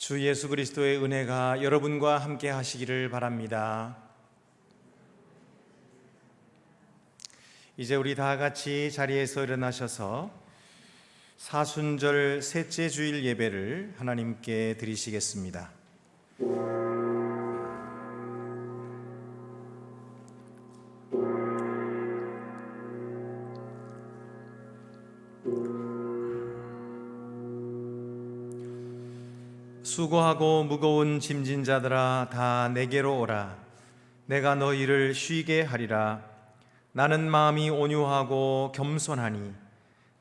주 예수 그리스도의 은혜가 여러분과 함께 하시기를 바랍니다. 이제 우리 다 같이 자리에서 일어나셔서 사순절 셋째 주일 예배를 하나님께 드리시겠습니다. 수고하고 무거운 짐진 자들아 다 내게로 오라. 내가 너희를 쉬게 하리라. 나는 마음이 온유하고 겸손하니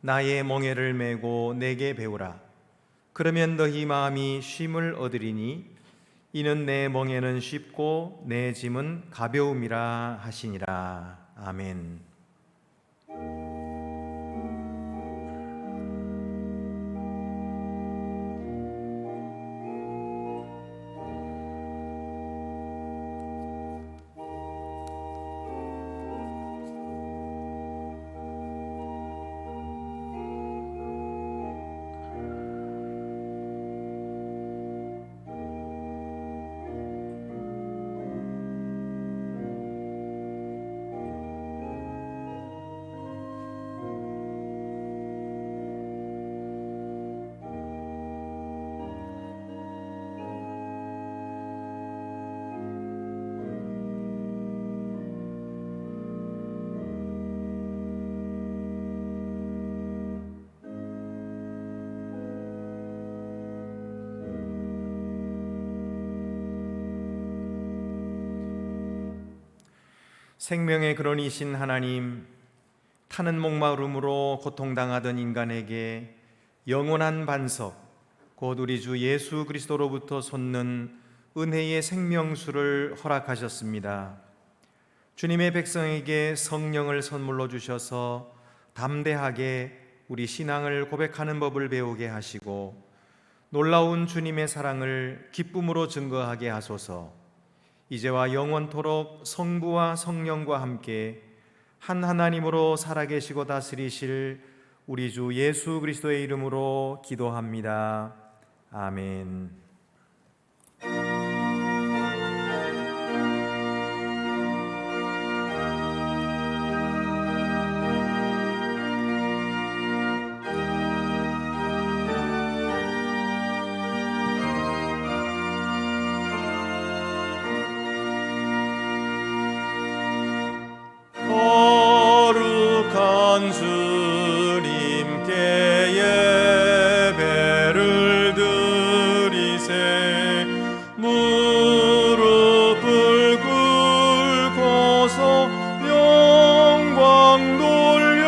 나의 멍에를 메고 내게 배우라. 그러면 너희 마음이 쉼을 얻으리니 이는 내 멍에는 쉽고 내 짐은 가벼움이라 하시니라. 아멘. 생명의 근원이신 하나님, 타는 목마름으로 고통당하던 인간에게 영원한 반석, 곧 우리 주 예수 그리스도로부터 솟는 은혜의 생명수를 허락하셨습니다. 주님의 백성에게 성령을 선물로 주셔서 담대하게 우리 신앙을 고백하는 법을 배우게 하시고 놀라운 주님의 사랑을 기쁨으로 증거하게 하소서. 이제와 영원토록 성부와 성령과 함께 한 하나님으로 살아계시고 다스리실 우리 주 예수 그리스도의 이름으로 기도합니다. 아멘. 주님께 예배를 드리세. 무릎을 꿇고서 영광 돌려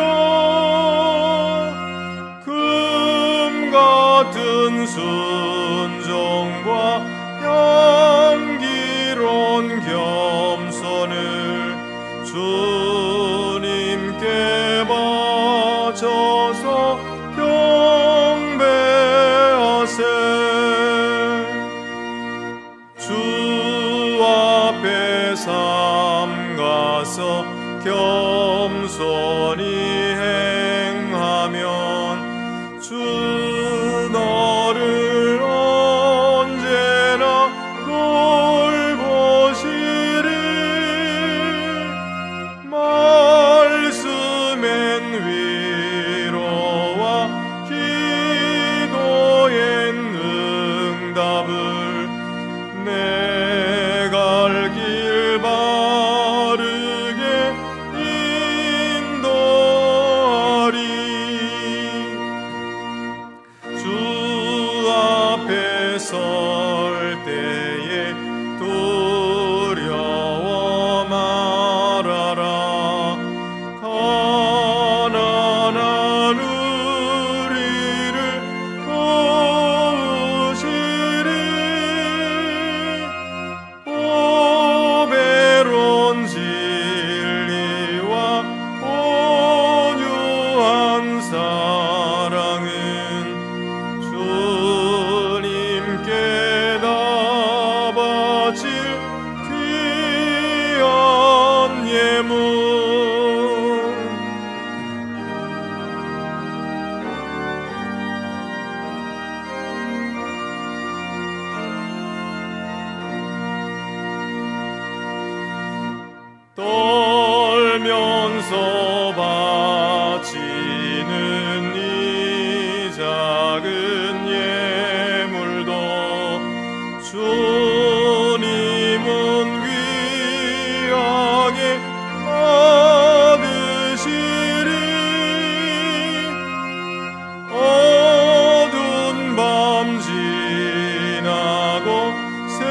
금 같은 순종과 향기로운 겸손을 주님께 바쳐서 경배하세. 주 앞에 삼가서 겸손히 행하면 주 너를 언제나 돌보시리. 말씀엔 위로와 기도엔 응답을 내 갈 길 바르게 인도하리. 앞서서 바치는 이 작은 예물도 주님은 귀하게 받으시리. 어두운 밤 지나고 새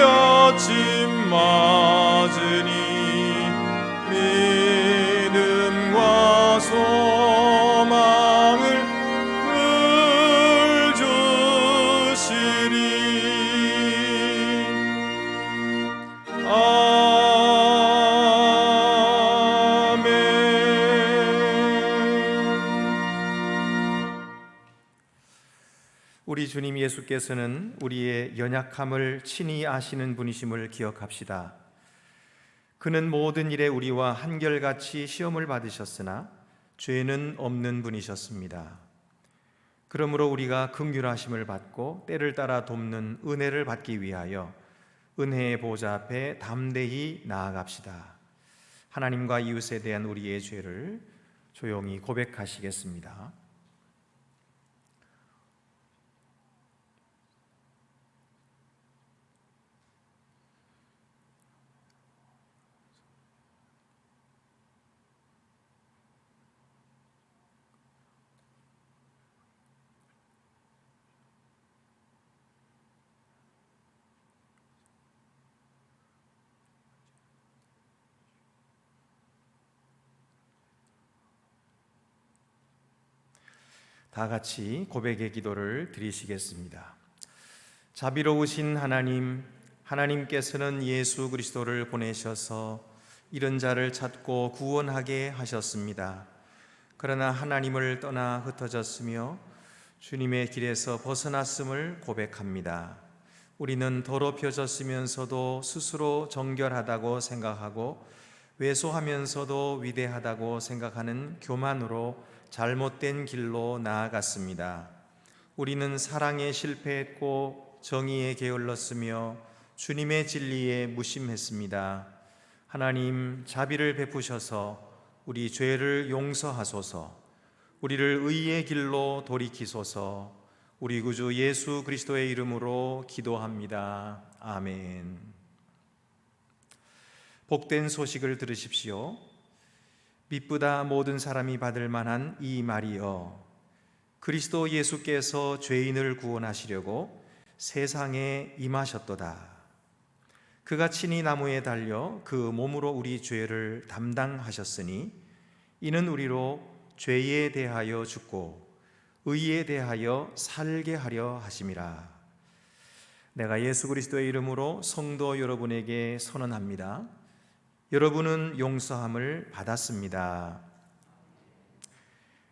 아침 맞으니 믿음과 소망을 늘 주시리. 아멘. 우리 주님 예수께서는 우리의 연약함을 친히 아시는 분이심을 기억합시다. 그는 모든 일에 우리와 한결같이 시험을 받으셨으나 죄는 없는 분이셨습니다. 그러므로 우리가 긍휼하심을 받고 때를 따라 돕는 은혜를 받기 위하여 은혜의 보좌 앞에 담대히 나아갑시다. 하나님과 이웃에 대한 우리의 죄를 조용히 고백하시겠습니다. 다 같이 고백의 기도를 드리시겠습니다. 자비로우신 하나님, 하나님께서는 예수 그리스도를 보내셔서 이런 자를 찾고 구원하게 하셨습니다. 그러나 하나님을 떠나 흩어졌으며 주님의 길에서 벗어났음을 고백합니다. 우리는 더럽혀졌으면서도 스스로 정결하다고 생각하고 왜소하면서도 위대하다고 생각하는 교만으로 잘못된 길로 나아갔습니다. 우리는 사랑에 실패했고 정의에 게을렀으며 주님의 진리에 무심했습니다. 하나님, 자비를 베푸셔서 우리 죄를 용서하소서. 우리를 의의 길로 돌이키소서. 우리 구주 예수 그리스도의 이름으로 기도합니다. 아멘. 복된 소식을 들으십시오. 미쁘다 모든 사람이 받을 만한 이 말이여, 그리스도 예수께서 죄인을 구원하시려고 세상에 임하셨도다. 그가 친히 나무에 달려 그 몸으로 우리 죄를 담당하셨으니 이는 우리로 죄에 대하여 죽고 의에 대하여 살게 하려 하심이라. 내가 예수 그리스도의 이름으로 성도 여러분에게 선언합니다. 여러분은 용서함을 받았습니다.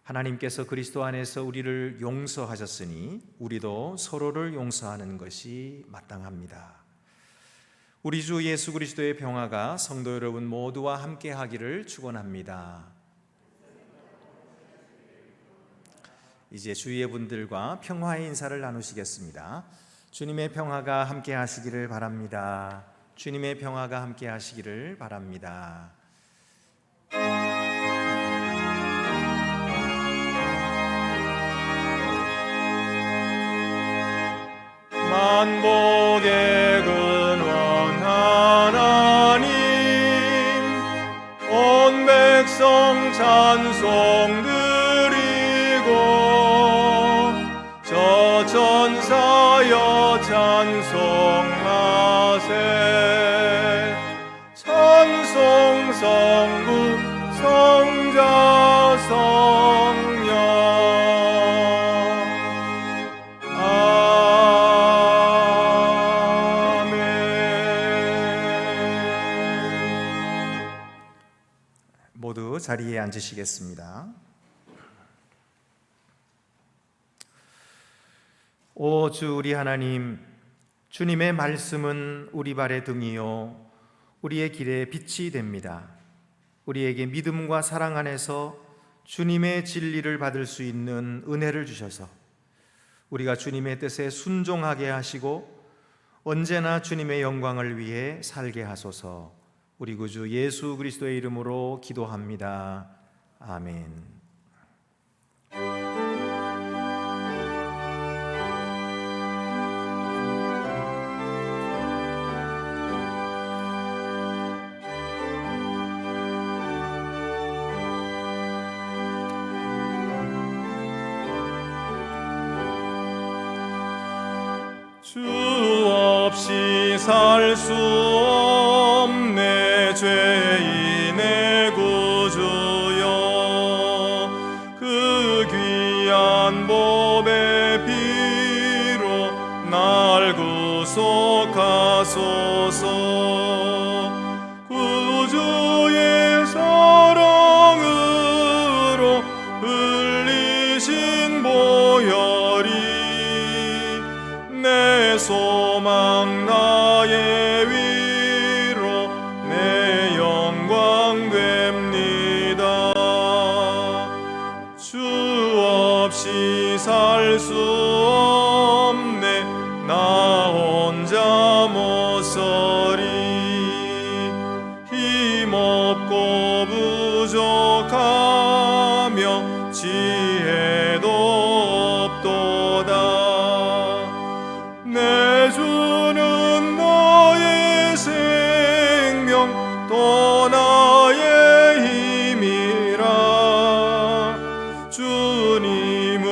하나님께서 그리스도 안에서 우리를 용서하셨으니 우리도 서로를 용서하는 것이 마땅합니다. 우리 주 예수 그리스도의 평화가 성도 여러분 모두와 함께 하기를 축원합니다. 이제 주위의 분들과 평화의 인사를 나누시겠습니다. 주님의 평화가 함께 하시기를 바랍니다. 주님의 평화가 함께 하시기를 바랍니다. 만복의 근원 하나님, 온 백성 찬송 드리고 저 천사여 찬송하세. 찬송 성부 성자 성령. 모두 자리에 앉으시겠습니다. 오 주 우리 하나님, 주님의 말씀은 우리 발의 등이요 우리의 길에 빛이 됩니다. 우리에게 믿음과 사랑 안에서 주님의 진리를 받을 수 있는 은혜를 주셔서 우리가 주님의 뜻에 순종하게 하시고 언제나 주님의 영광을 위해 살게 하소서. 우리 구주 예수 그리스도의 이름으로 기도합니다. 아멘. 주 없이 살 수 없네 죄인의 구주여 그 귀한 보배 피로 날 구속하소서 구주의 사랑으로 흘리신 보혈이 내 소망 나의 위로 내 영광 됩니다. 주 없이 살 수 없네 나 혼자 못 서리 힘없고 부족하며 지혜도 없도다. 내 주는 나의 생명 또 나의 힘이라 주님을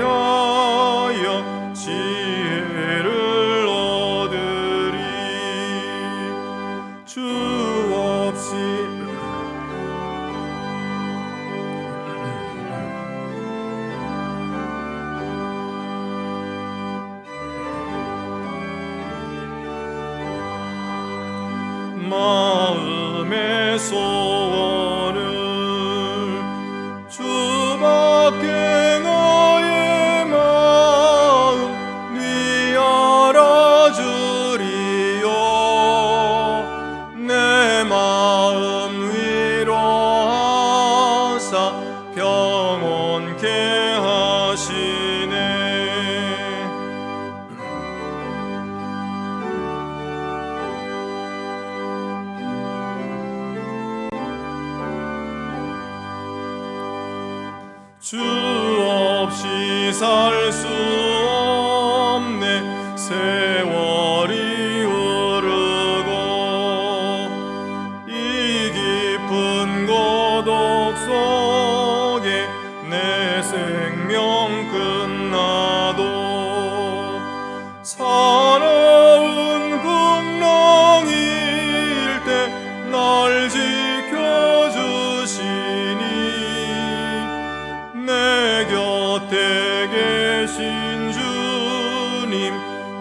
의지하여 지혜를 얻으리. 주 없이 마음의 소원을 주밖에 나의 마음 네 알아주리요. 내 마음 위로하사 평온케 하시네. 주 없이 살 수 없네 세월이 흐르고 이 깊은 고독 속에 내 생명 끝나도 사나운 풍랑일 때 날 지켜주시니 내 곁에 계신 주님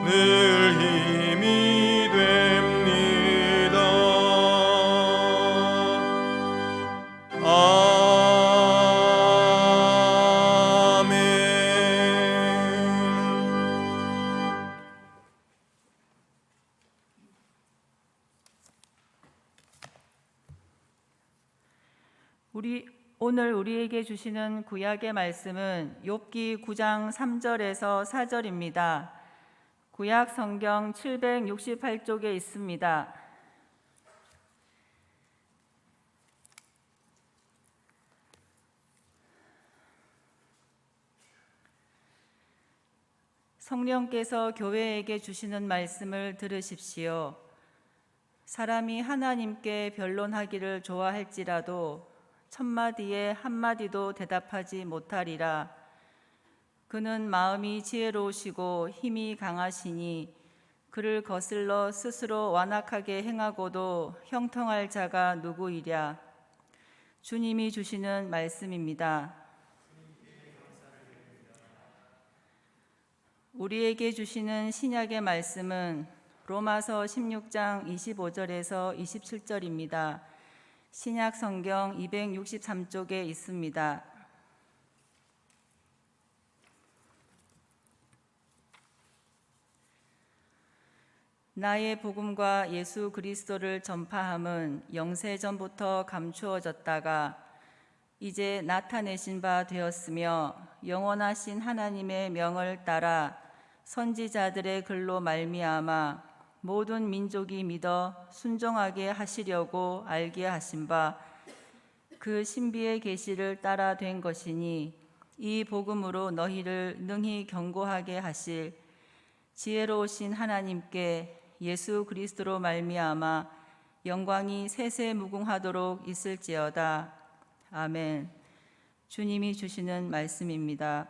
늘 힘이 됩니다. 아멘. 오늘 우리에게 주시는 구약의 말씀은 욥기 9장 3절에서 4절입니다. 구약 성경 768쪽에 있습니다. 성령께서 교회에게 주시는 말씀을 들으십시오. 사람이 하나님께 변론하기를 좋아할지라도 천마디에 한마디도 대답하지 못하리라. 그는 마음이 지혜로우시고 힘이 강하시니 그를 거슬러 스스로 완악하게 행하고도 형통할 자가 누구이랴. 주님이 주시는 말씀입니다. 우리에게 주시는 신약의 말씀은 로마서 16장 25절에서 27절입니다. 신약 성경 263쪽에 있습니다. 나의 복음과 예수 그리스도를 전파함은 영세전부터 감추어졌다가 이제 나타내신 바 되었으며 영원하신 하나님의 명을 따라 선지자들의 글로 말미암아 모든 민족이 믿어 순종하게 하시려고 알게 하신 바 그 신비의 계시를 따라 된 것이니 이 복음으로 너희를 능히 경고하게 하실 지혜로우신 하나님께 예수 그리스도로 말미암아 영광이 세세무궁하도록 있을지어다. 아멘. 주님이 주시는 말씀입니다.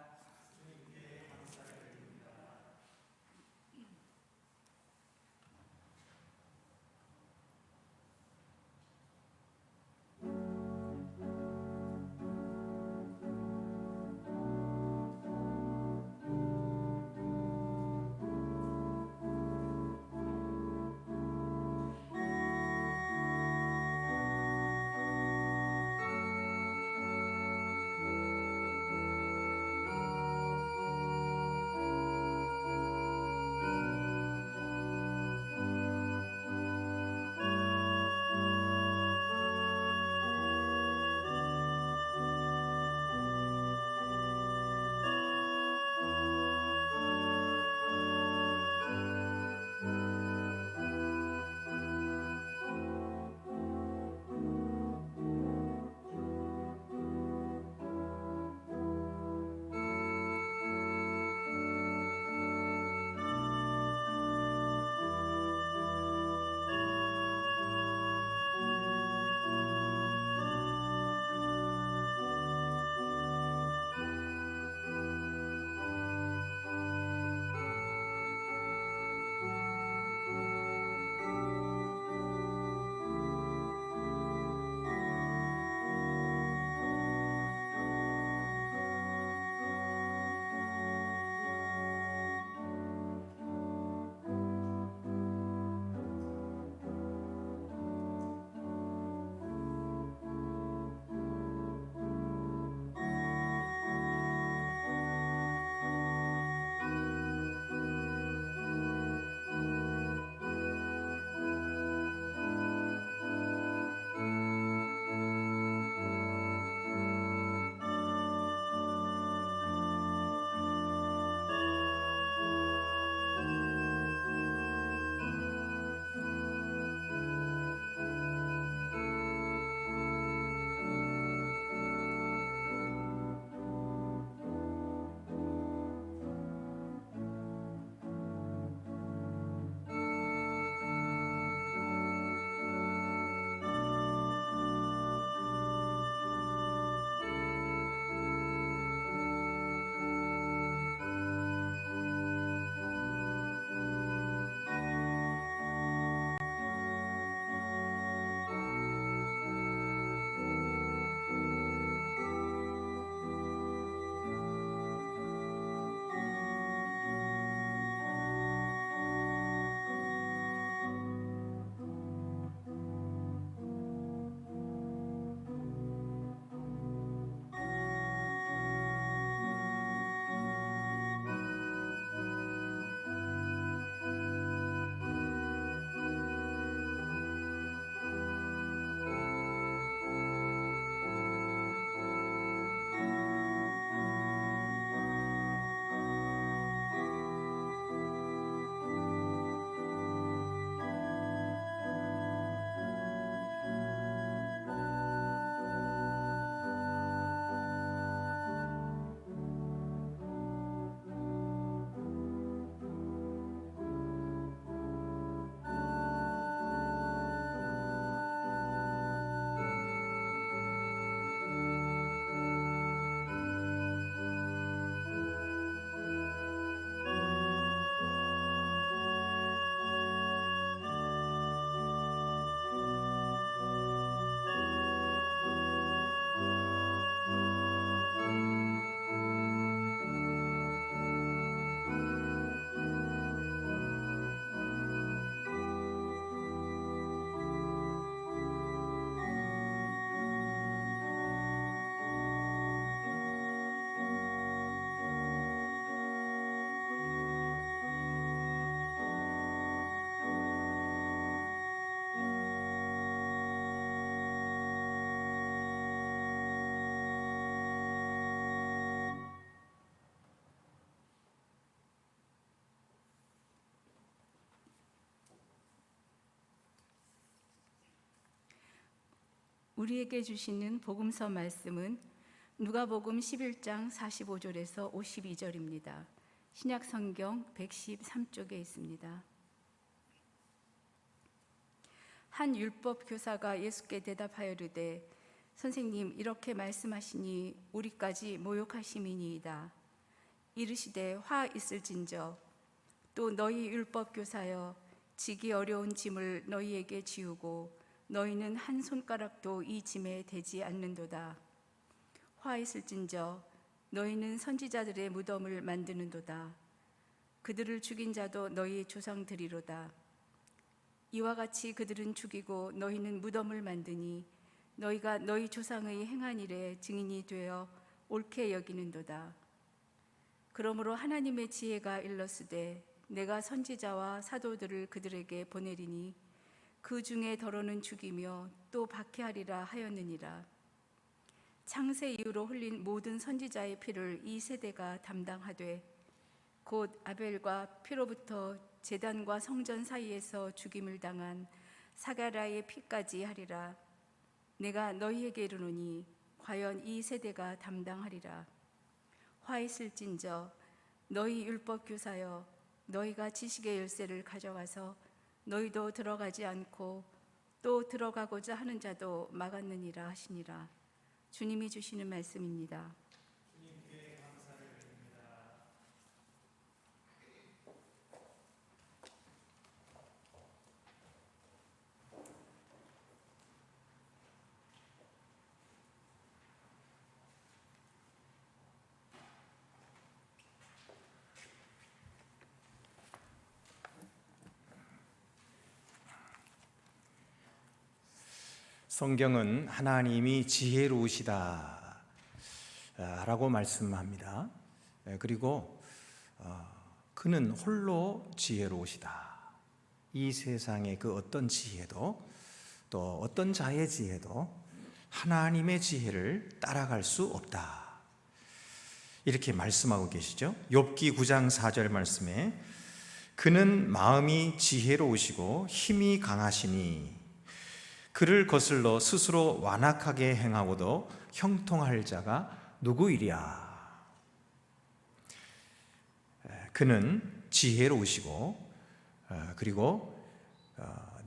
우리에게 주시는 복음서 말씀은 누가복음 11장 45절에서 52절입니다. 신약 성경 113쪽에 있습니다. 한 율법 교사가 예수께 대답하여 이르되 선생님, 이렇게 말씀하시니 우리까지 모욕하심이니이다. 이르시되 화 있을진저, 또 너희 율법 교사여, 지기 어려운 짐을 너희에게 지우고 너희는 한 손가락도 이 짐에 대지 않는도다. 화 있을진저, 너희는 선지자들의 무덤을 만드는도다. 그들을 죽인 자도 너희 조상들이로다. 이와 같이 그들은 죽이고 너희는 무덤을 만드니 너희가 너희 조상의 행한 일에 증인이 되어 옳게 여기는도다. 그러므로 하나님의 지혜가 일렀으되 내가 선지자와 사도들을 그들에게 보내리니 그 중에 더러는 죽이며 또 박해하리라 하였느니라. 창세 이후로 흘린 모든 선지자의 피를 이 세대가 담당하되 곧 아벨과 피로부터 제단과 성전 사이에서 죽임을 당한 사가랴의 피까지 하리라. 내가 너희에게 이르노니 과연 이 세대가 담당하리라. 화 있을진저, 너희 율법 교사여, 너희가 지식의 열쇠를 가져가서 너희도 들어가지 않고 또 들어가고자 하는 자도 막았느니라 하시니라. 주님이 주시는 말씀입니다. 성경은 하나님이 지혜로우시다 라고 말씀합니다. 그리고 그는 홀로 지혜로우시다. 이 세상의 그 어떤 지혜도 또 어떤 자의 지혜도 하나님의 지혜를 따라갈 수 없다. 이렇게 말씀하고 계시죠. 욥기 9장 4절 말씀에 그는 마음이 지혜로우시고 힘이 강하시니 그를 거슬러 스스로 완악하게 행하고도 형통할 자가 누구이랴. 그는 지혜로우시고 그리고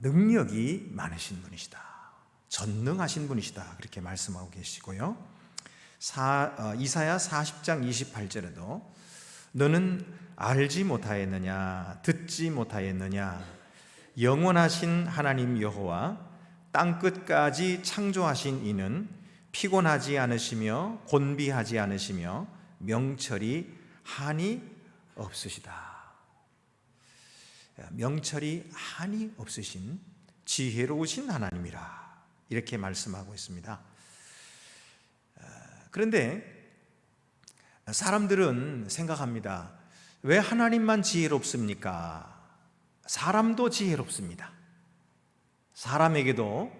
능력이 많으신 분이시다. 전능하신 분이시다. 그렇게 말씀하고 계시고요. 이사야 40장 28절에도 너는 알지 못하였느냐 듣지 못하였느냐 영원하신 하나님 여호와 땅끝까지 창조하신 이는 피곤하지 않으시며 곤비하지 않으시며 명철이 한이 없으시다. 명철이 한이 없으신 지혜로우신 하나님이라 이렇게 말씀하고 있습니다. 그런데 사람들은 생각합니다. 왜 하나님만 지혜롭습니까? 사람도 지혜롭습니다. 사람에게도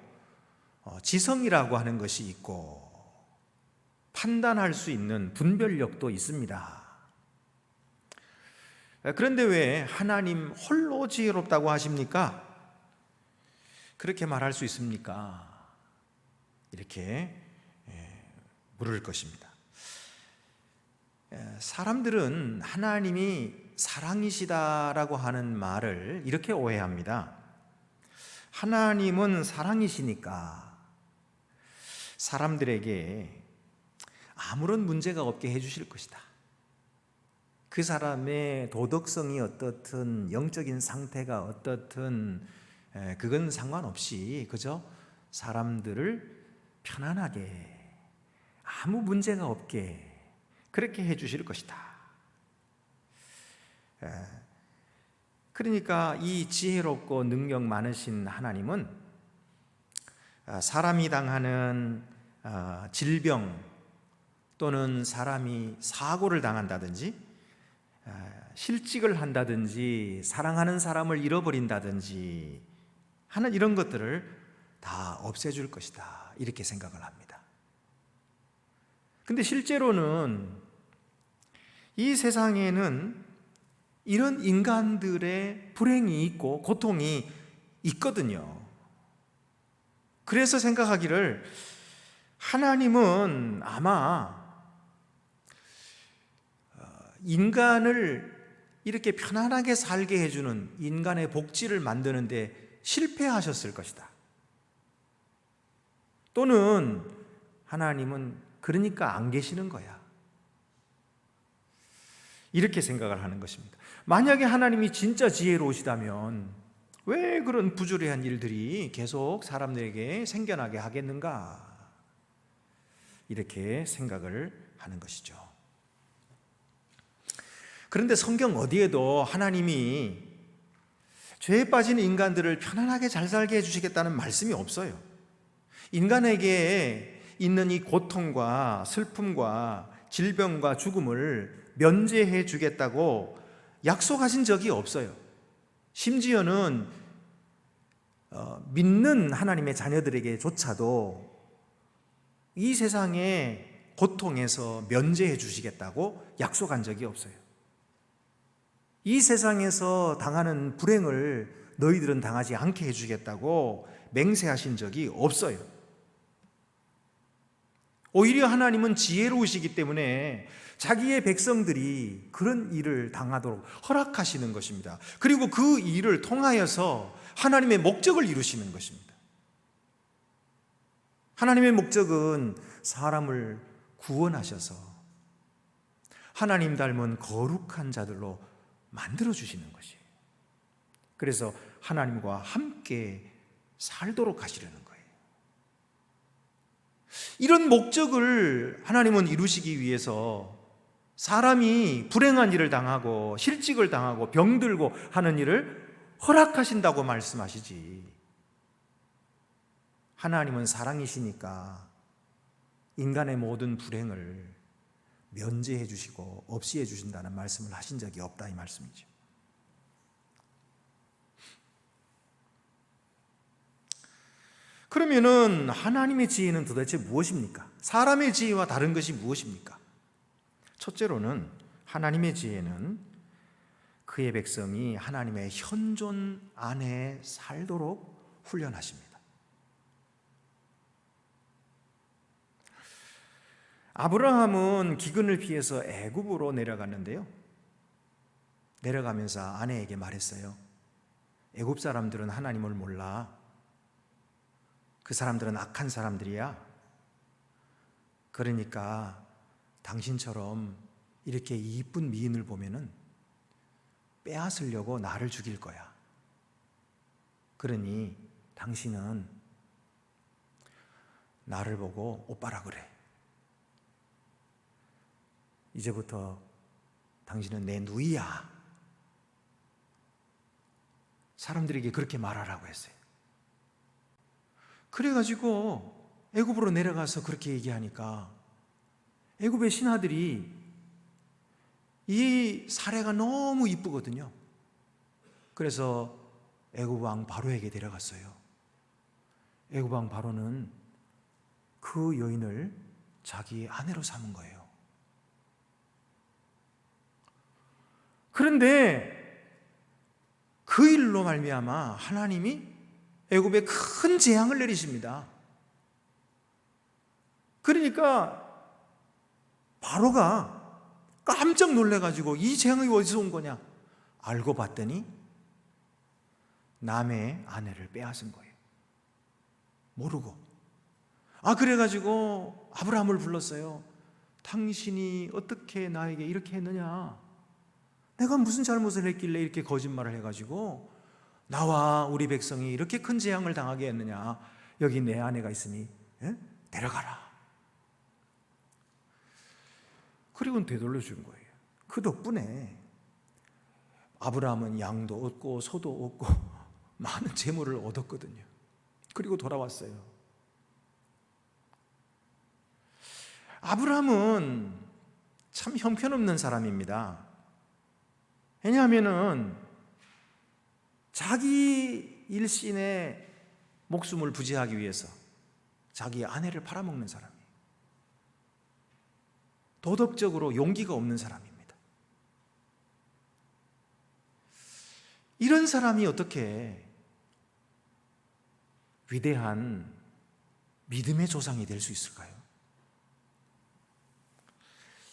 지성이라고 하는 것이 있고 판단할 수 있는 분별력도 있습니다. 그런데 왜 하나님 홀로 지혜롭다고 하십니까? 그렇게 말할 수 있습니까? 이렇게 물을 것입니다. 사람들은 하나님이 사랑이시다라고 하는 말을 이렇게 오해합니다. 하나님은 사랑이시니까 사람들에게 아무런 문제가 없게 해주실 것이다. 그 사람의 도덕성이 어떻든 영적인 상태가 어떻든 그건 상관없이 그저 사람들을 편안하게 아무 문제가 없게 그렇게 해주실 것이다. 그러니까 이 지혜롭고 능력 많으신 하나님은 사람이 당하는 질병 또는 사람이 사고를 당한다든지 실직을 한다든지 사랑하는 사람을 잃어버린다든지 하는 이런 것들을 다 없애줄 것이다 이렇게 생각을 합니다. 근데 실제로는 이 세상에는 이런 인간들의 불행이 있고 고통이 있거든요. 그래서 생각하기를 하나님은 아마 인간을 이렇게 편안하게 살게 해주는 인간의 복지를 만드는데 실패하셨을 것이다. 또는 하나님은 그러니까 안 계시는 거야. 이렇게 생각을 하는 것입니다. 만약에 하나님이 진짜 지혜로우시다면 왜 그런 부조리한 일들이 계속 사람들에게 생겨나게 하겠는가? 이렇게 생각을 하는 것이죠. 그런데 성경 어디에도 하나님이 죄에 빠진 인간들을 편안하게 잘 살게 해주시겠다는 말씀이 없어요. 인간에게 있는 이 고통과 슬픔과 질병과 죽음을 면제해 주겠다고 약속하신 적이 없어요. 심지어는 믿는 하나님의 자녀들에게조차도 이 세상의 고통에서 면제해 주시겠다고 약속한 적이 없어요. 이 세상에서 당하는 불행을 너희들은 당하지 않게 해주겠다고 맹세하신 적이 없어요. 오히려 하나님은 지혜로우시기 때문에 자기의 백성들이 그런 일을 당하도록 허락하시는 것입니다. 그리고 그 일을 통하여서 하나님의 목적을 이루시는 것입니다. 하나님의 목적은 사람을 구원하셔서 하나님 닮은 거룩한 자들로 만들어주시는 것이에요. 그래서 하나님과 함께 살도록 하시려는 거예요. 이런 목적을 하나님은 이루시기 위해서 사람이 불행한 일을 당하고 실직을 당하고 병들고 하는 일을 허락하신다고 말씀하시지, 하나님은 사랑이시니까 인간의 모든 불행을 면제해 주시고 없이 해 주신다는 말씀을 하신 적이 없다, 이 말씀이죠. 그러면은 하나님의 지혜는 도대체 무엇입니까? 사람의 지혜와 다른 것이 무엇입니까? 첫째로는 하나님의 지혜는 그의 백성이 하나님의 현존 안에 살도록 훈련하십니다. 아브라함은 기근을 피해서 애굽으로 내려갔는데요, 내려가면서 아내에게 말했어요. 애굽 사람들은 하나님을 몰라. 그 사람들은 악한 사람들이야. 그러니까 당신처럼 이렇게 이쁜 미인을 보면은 빼앗으려고 나를 죽일 거야. 그러니 당신은 나를 보고 오빠라 그래. 이제부터 당신은 내 누이야. 사람들에게 그렇게 말하라고 했어요. 그래가지고 애굽으로 내려가서 그렇게 얘기하니까 애굽의 신하들이 이 사례가 너무 이쁘거든요. 그래서 애굽 왕 바로에게 데려갔어요. 애굽 왕 바로는 그 여인을 자기 아내로 삼은 거예요. 그런데 그 일로 말미암아 하나님이 애굽에 큰 재앙을 내리십니다. 그러니까 바로가 깜짝 놀래가지고 이 재앙이 어디서 온 거냐 알고 봤더니 남의 아내를 빼앗은 거예요. 모르고. 그래가지고 아브라함을 불렀어요. 당신이 어떻게 나에게 이렇게 했느냐? 내가 무슨 잘못을 했길래 이렇게 거짓말을 해가지고 나와 우리 백성이 이렇게 큰 재앙을 당하게 했느냐? 여기 내 아내가 있으니 데려가라. 그리고는 되돌려 준 거예요. 그 덕분에 아브라함은 양도 얻고 소도 얻고 많은 재물을 얻었거든요. 그리고 돌아왔어요. 아브라함은 참 형편없는 사람입니다. 왜냐하면은 자기 일신의 목숨을 부지하기 위해서 자기 아내를 팔아먹는 사람이에요. 도덕적으로 용기가 없는 사람입니다. 이런 사람이 어떻게 위대한 믿음의 조상이 될 수 있을까요?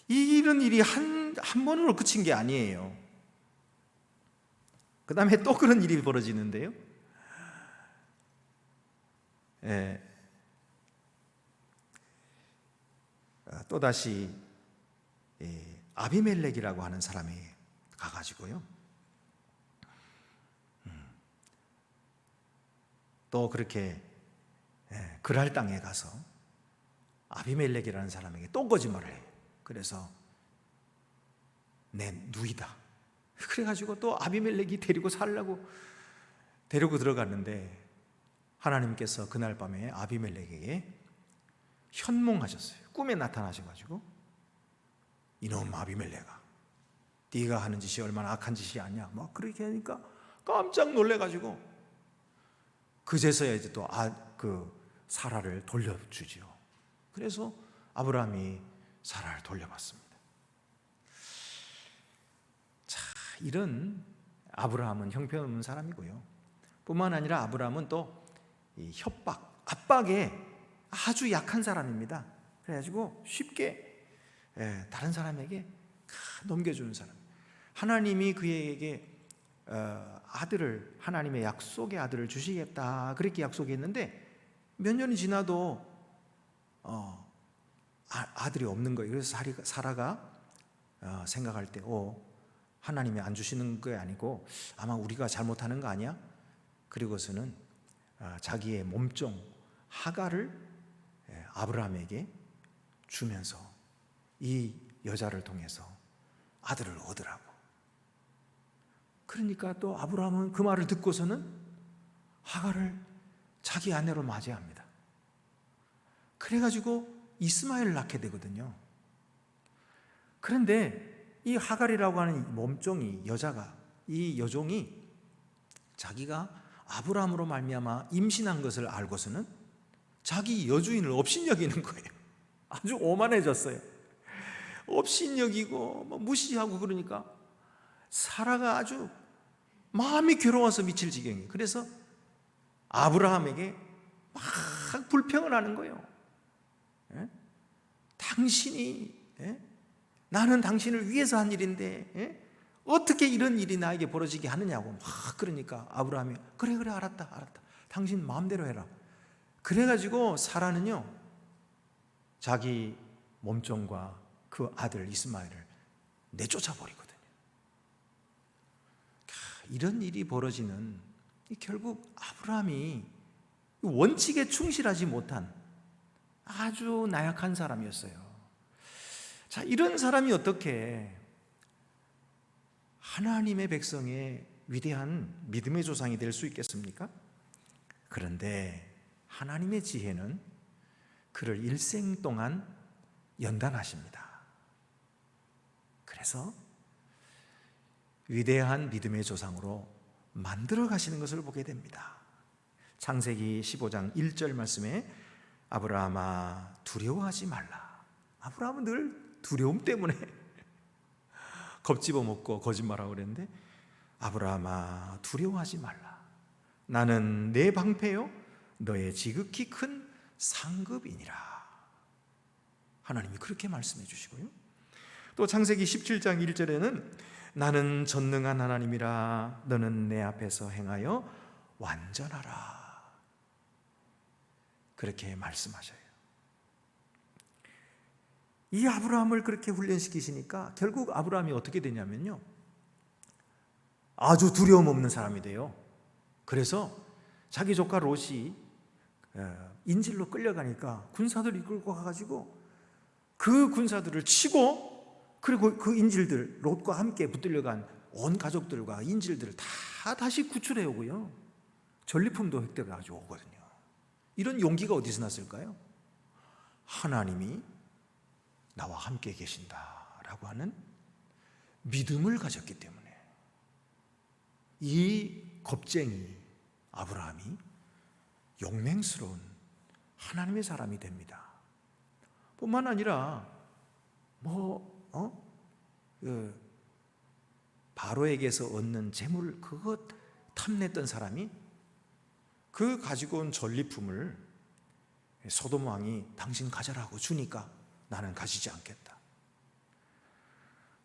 이런 일이 한 번으로 그친 게 아니에요. 그 다음에 또 그런 일이 벌어지는데요. 또다시 아비멜렉이라고 하는 사람이 가가지고요. 또 그렇게 그랄 땅에 가서 아비멜렉이라는 사람에게 또 거짓말을 해요. 그래서 내 누이다. 그래가지고 또 아비멜렉이 데리고 살려고 데리고 들어갔는데 하나님께서 그날 밤에 아비멜렉에게 현몽하셨어요. 꿈에 나타나셔가지고 이놈 아비멜렉아, 네가 하는 짓이 얼마나 악한 짓이 아니야. 막 그렇게 하니까 깜짝 놀래가지고 그제서야 이제 또 사라를 돌려주지요. 그래서 아브라함이 사라를 돌려받습니다. 자, 이런 아브라함은 형편없는 사람이고요. 뿐만 아니라 아브라함은 또 이 협박, 압박에 아주 약한 사람입니다. 그래가지고 쉽게 다른 사람에게 넘겨주는 사람. 하나님이 그에게 아들을, 하나님의 약속의 아들을 주시겠다 그렇게 약속했는데 몇 년이 지나도 아들이 없는 거예요. 그래서 사라가 생각할 때 하나님이 안 주시는 게 아니고 아마 우리가 잘못하는 거 아니야? 그리고서는 자기의 몸종 하갈을 아브라함에게 주면서 이 여자를 통해서 아들을 얻으라고. 그러니까 또 아브라함은 그 말을 듣고서는 하갈을 자기 아내로 맞이합니다. 그래가지고 이스마엘을 낳게 되거든요. 그런데 이 하갈이라고 하는 몸종이 여자가, 이 여종이 자기가 아브라함으로 말미암아 임신한 것을 알고서는 자기 여주인을 업신여기는 거예요. 아주 오만해졌어요. 업신여기고 무시하고. 그러니까 사라가 아주 마음이 괴로워서 미칠 지경이에요. 그래서 아브라함에게 막 불평을 하는 거예요. 당신이, 나는 당신을 위해서 한 일인데 어떻게 이런 일이 나에게 벌어지게 하느냐고 막. 그러니까 아브라함이 그래 알았다 당신 마음대로 해라. 그래가지고 사라는요 자기 몸종과 그 아들 이스마엘을 내쫓아 버리거든요. 이런 일이 벌어지는, 결국 아브라함이 원칙에 충실하지 못한 아주 나약한 사람이었어요. 자, 이런 사람이 어떻게 하나님의 백성의 위대한 믿음의 조상이 될 수 있겠습니까? 그런데 하나님의 지혜는 그를 일생 동안 연단하십니다. 그래서 위대한 믿음의 조상으로 만들어 가시는 것을 보게 됩니다. 창세기 15장 1절 말씀에 아브라함아 두려워하지 말라. 아브라함은 늘 두려움 때문에 겁집어 먹고 거짓말하고 그랬는데 아브라함아 두려워하지 말라. 나는 내 방패요 너의 지극히 큰 상급이니라. 하나님이 그렇게 말씀해 주시고요. 또 창세기 17장 1절에는 나는 전능한 하나님이라 너는 내 앞에서 행하여 완전하라. 그렇게 말씀하셔요. 이 아브라함을 그렇게 훈련시키시니까 결국 아브라함이 어떻게 되냐면요 아주 두려움 없는 사람이 돼요. 그래서 자기 조카 롯이 인질로 끌려가니까 군사들이 이끌고 가가지고 그 군사들을 치고, 그리고 그 인질들, 롯과 함께 붙들려간 온 가족들과 인질들을 다 다시 구출해 오고요 전리품도 획득해 가지고 오거든요. 이런 용기가 어디서 났을까요? 하나님이 나와 함께 계신다라고 하는 믿음을 가졌기 때문에 이 겁쟁이 아브라함이 용맹스러운 하나님의 사람이 됩니다. 뿐만 아니라 바로에게서 얻는 재물 그것 탐냈던 사람이 그 가지고 온 전리품을 소돔 왕이 당신 가져라고 주니까 나는 가지지 않겠다.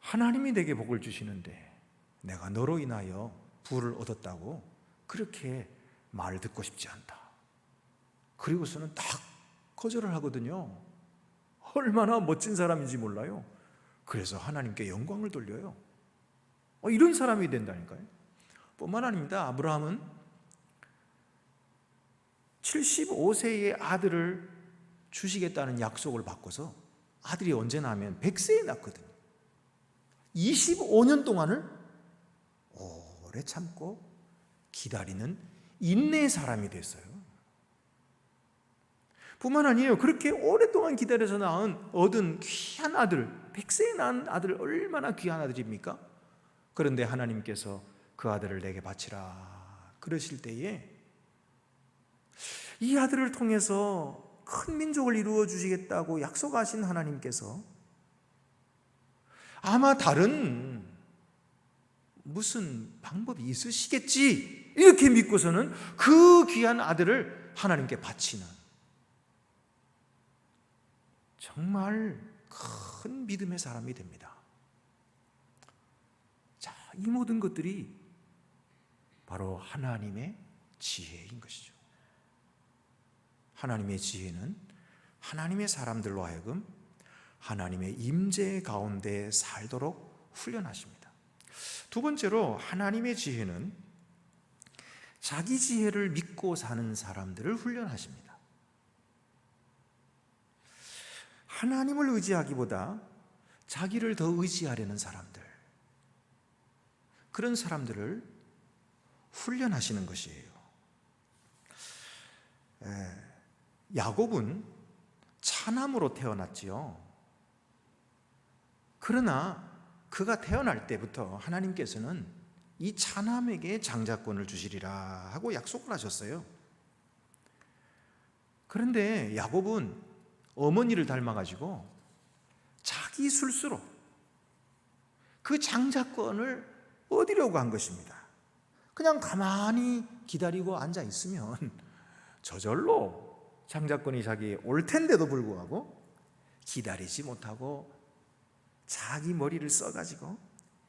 하나님이 내게 복을 주시는데 내가 너로 인하여 부를 얻었다고 그렇게 말을 듣고 싶지 않다. 그리고서는 딱 거절을 하거든요. 얼마나 멋진 사람인지 몰라요. 그래서 하나님께 영광을 돌려요. 이런 사람이 된다니까요. 뿐만 아닙니다. 아브라함은 75세의 아들을 주시겠다는 약속을 받고서 아들이 언제 나면 100세에 낳거든요. 25년 동안을 오래 참고 기다리는 인내의 사람이 됐어요. 뿐만 아니에요. 그렇게 오랫동안 기다려서 얻은 귀한 아들, 100세에 낳은 아들, 얼마나 귀한 아들입니까? 그런데 하나님께서 그 아들을 내게 바치라 그러실 때에 이 아들을 통해서 큰 민족을 이루어 주시겠다고 약속하신 하나님께서 아마 다른 무슨 방법이 있으시겠지 이렇게 믿고서는 그 귀한 아들을 하나님께 바치는 정말 큰 믿음의 사람이 됩니다. 자, 이 모든 것들이 바로 하나님의 지혜인 것이죠. 하나님의 지혜는 하나님의 사람들로 하여금 하나님의 임재 가운데 살도록 훈련하십니다. 두 번째로 하나님의 지혜는 자기 지혜를 믿고 사는 사람들을 훈련하십니다. 하나님을 의지하기보다 자기를 더 의지하려는 사람들, 그런 사람들을 훈련하시는 것이에요. 야곱은 차남으로 태어났지요. 그러나 그가 태어날 때부터 하나님께서는 이 차남에게 장자권을 주시리라 하고 약속을 하셨어요. 그런데 야곱은 어머니를 닮아가지고 자기 술수로 그 장자권을 얻으려고 한 것입니다. 그냥 가만히 기다리고 앉아 있으면 저절로 장자권이 자기에 올 텐데도 불구하고 기다리지 못하고 자기 머리를 써가지고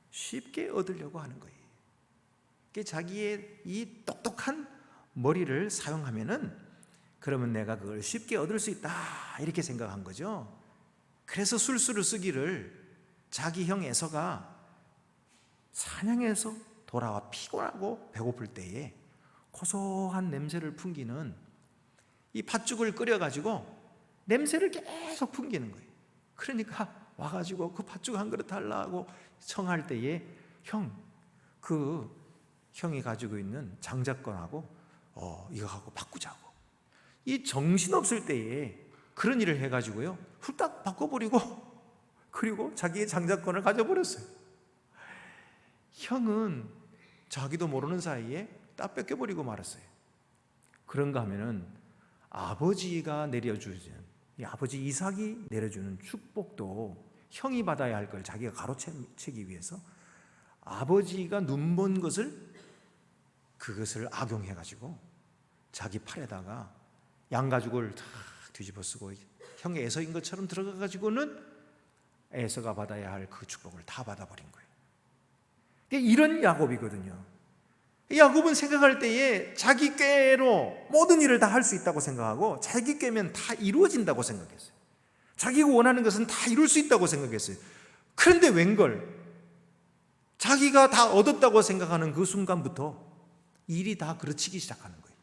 쉽게 얻으려고 하는 거예요. 자기의 이 똑똑한 머리를 사용하면은 그러면 내가 그걸 쉽게 얻을 수 있다 이렇게 생각한 거죠. 그래서 술수를 쓰기를 자기 형 에서가 사냥해서 돌아와 피곤하고 배고플 때에 고소한 냄새를 풍기는 이 팥죽을 끓여가지고 냄새를 계속 풍기는 거예요. 그러니까 와가지고 그 팥죽 한 그릇 달라고 청할 때에 형이 가지고 있는 장자권하고 이거 하고 바꾸자고. 이 정신없을 때에 그런 일을 해가지고요 훌딱 바꿔버리고 그리고 자기의 장자권을 가져버렸어요. 형은 자기도 모르는 사이에 딱 뺏겨버리고 말았어요. 그런가 하면은 아버지가 내려주는 이 아버지 이삭이 내려주는 축복도 형이 받아야 할 걸 자기가 가로채기 위해서 아버지가 눈먼 그것을 악용해가지고 자기 팔에다가 양가죽을 다 뒤집어 쓰고 형의 에서인 것처럼 들어가가지고는 에서가 받아야 할 그 축복을 다 받아버린 거예요. 이런 야곱이거든요. 야곱은 생각할 때에 자기 꾀로 모든 일을 다 할 수 있다고 생각하고 자기 꾀면 다 이루어진다고 생각했어요. 자기가 원하는 것은 다 이룰 수 있다고 생각했어요. 그런데 웬걸 자기가 다 얻었다고 생각하는 그 순간부터 일이 다 그르치기 시작하는 거예요.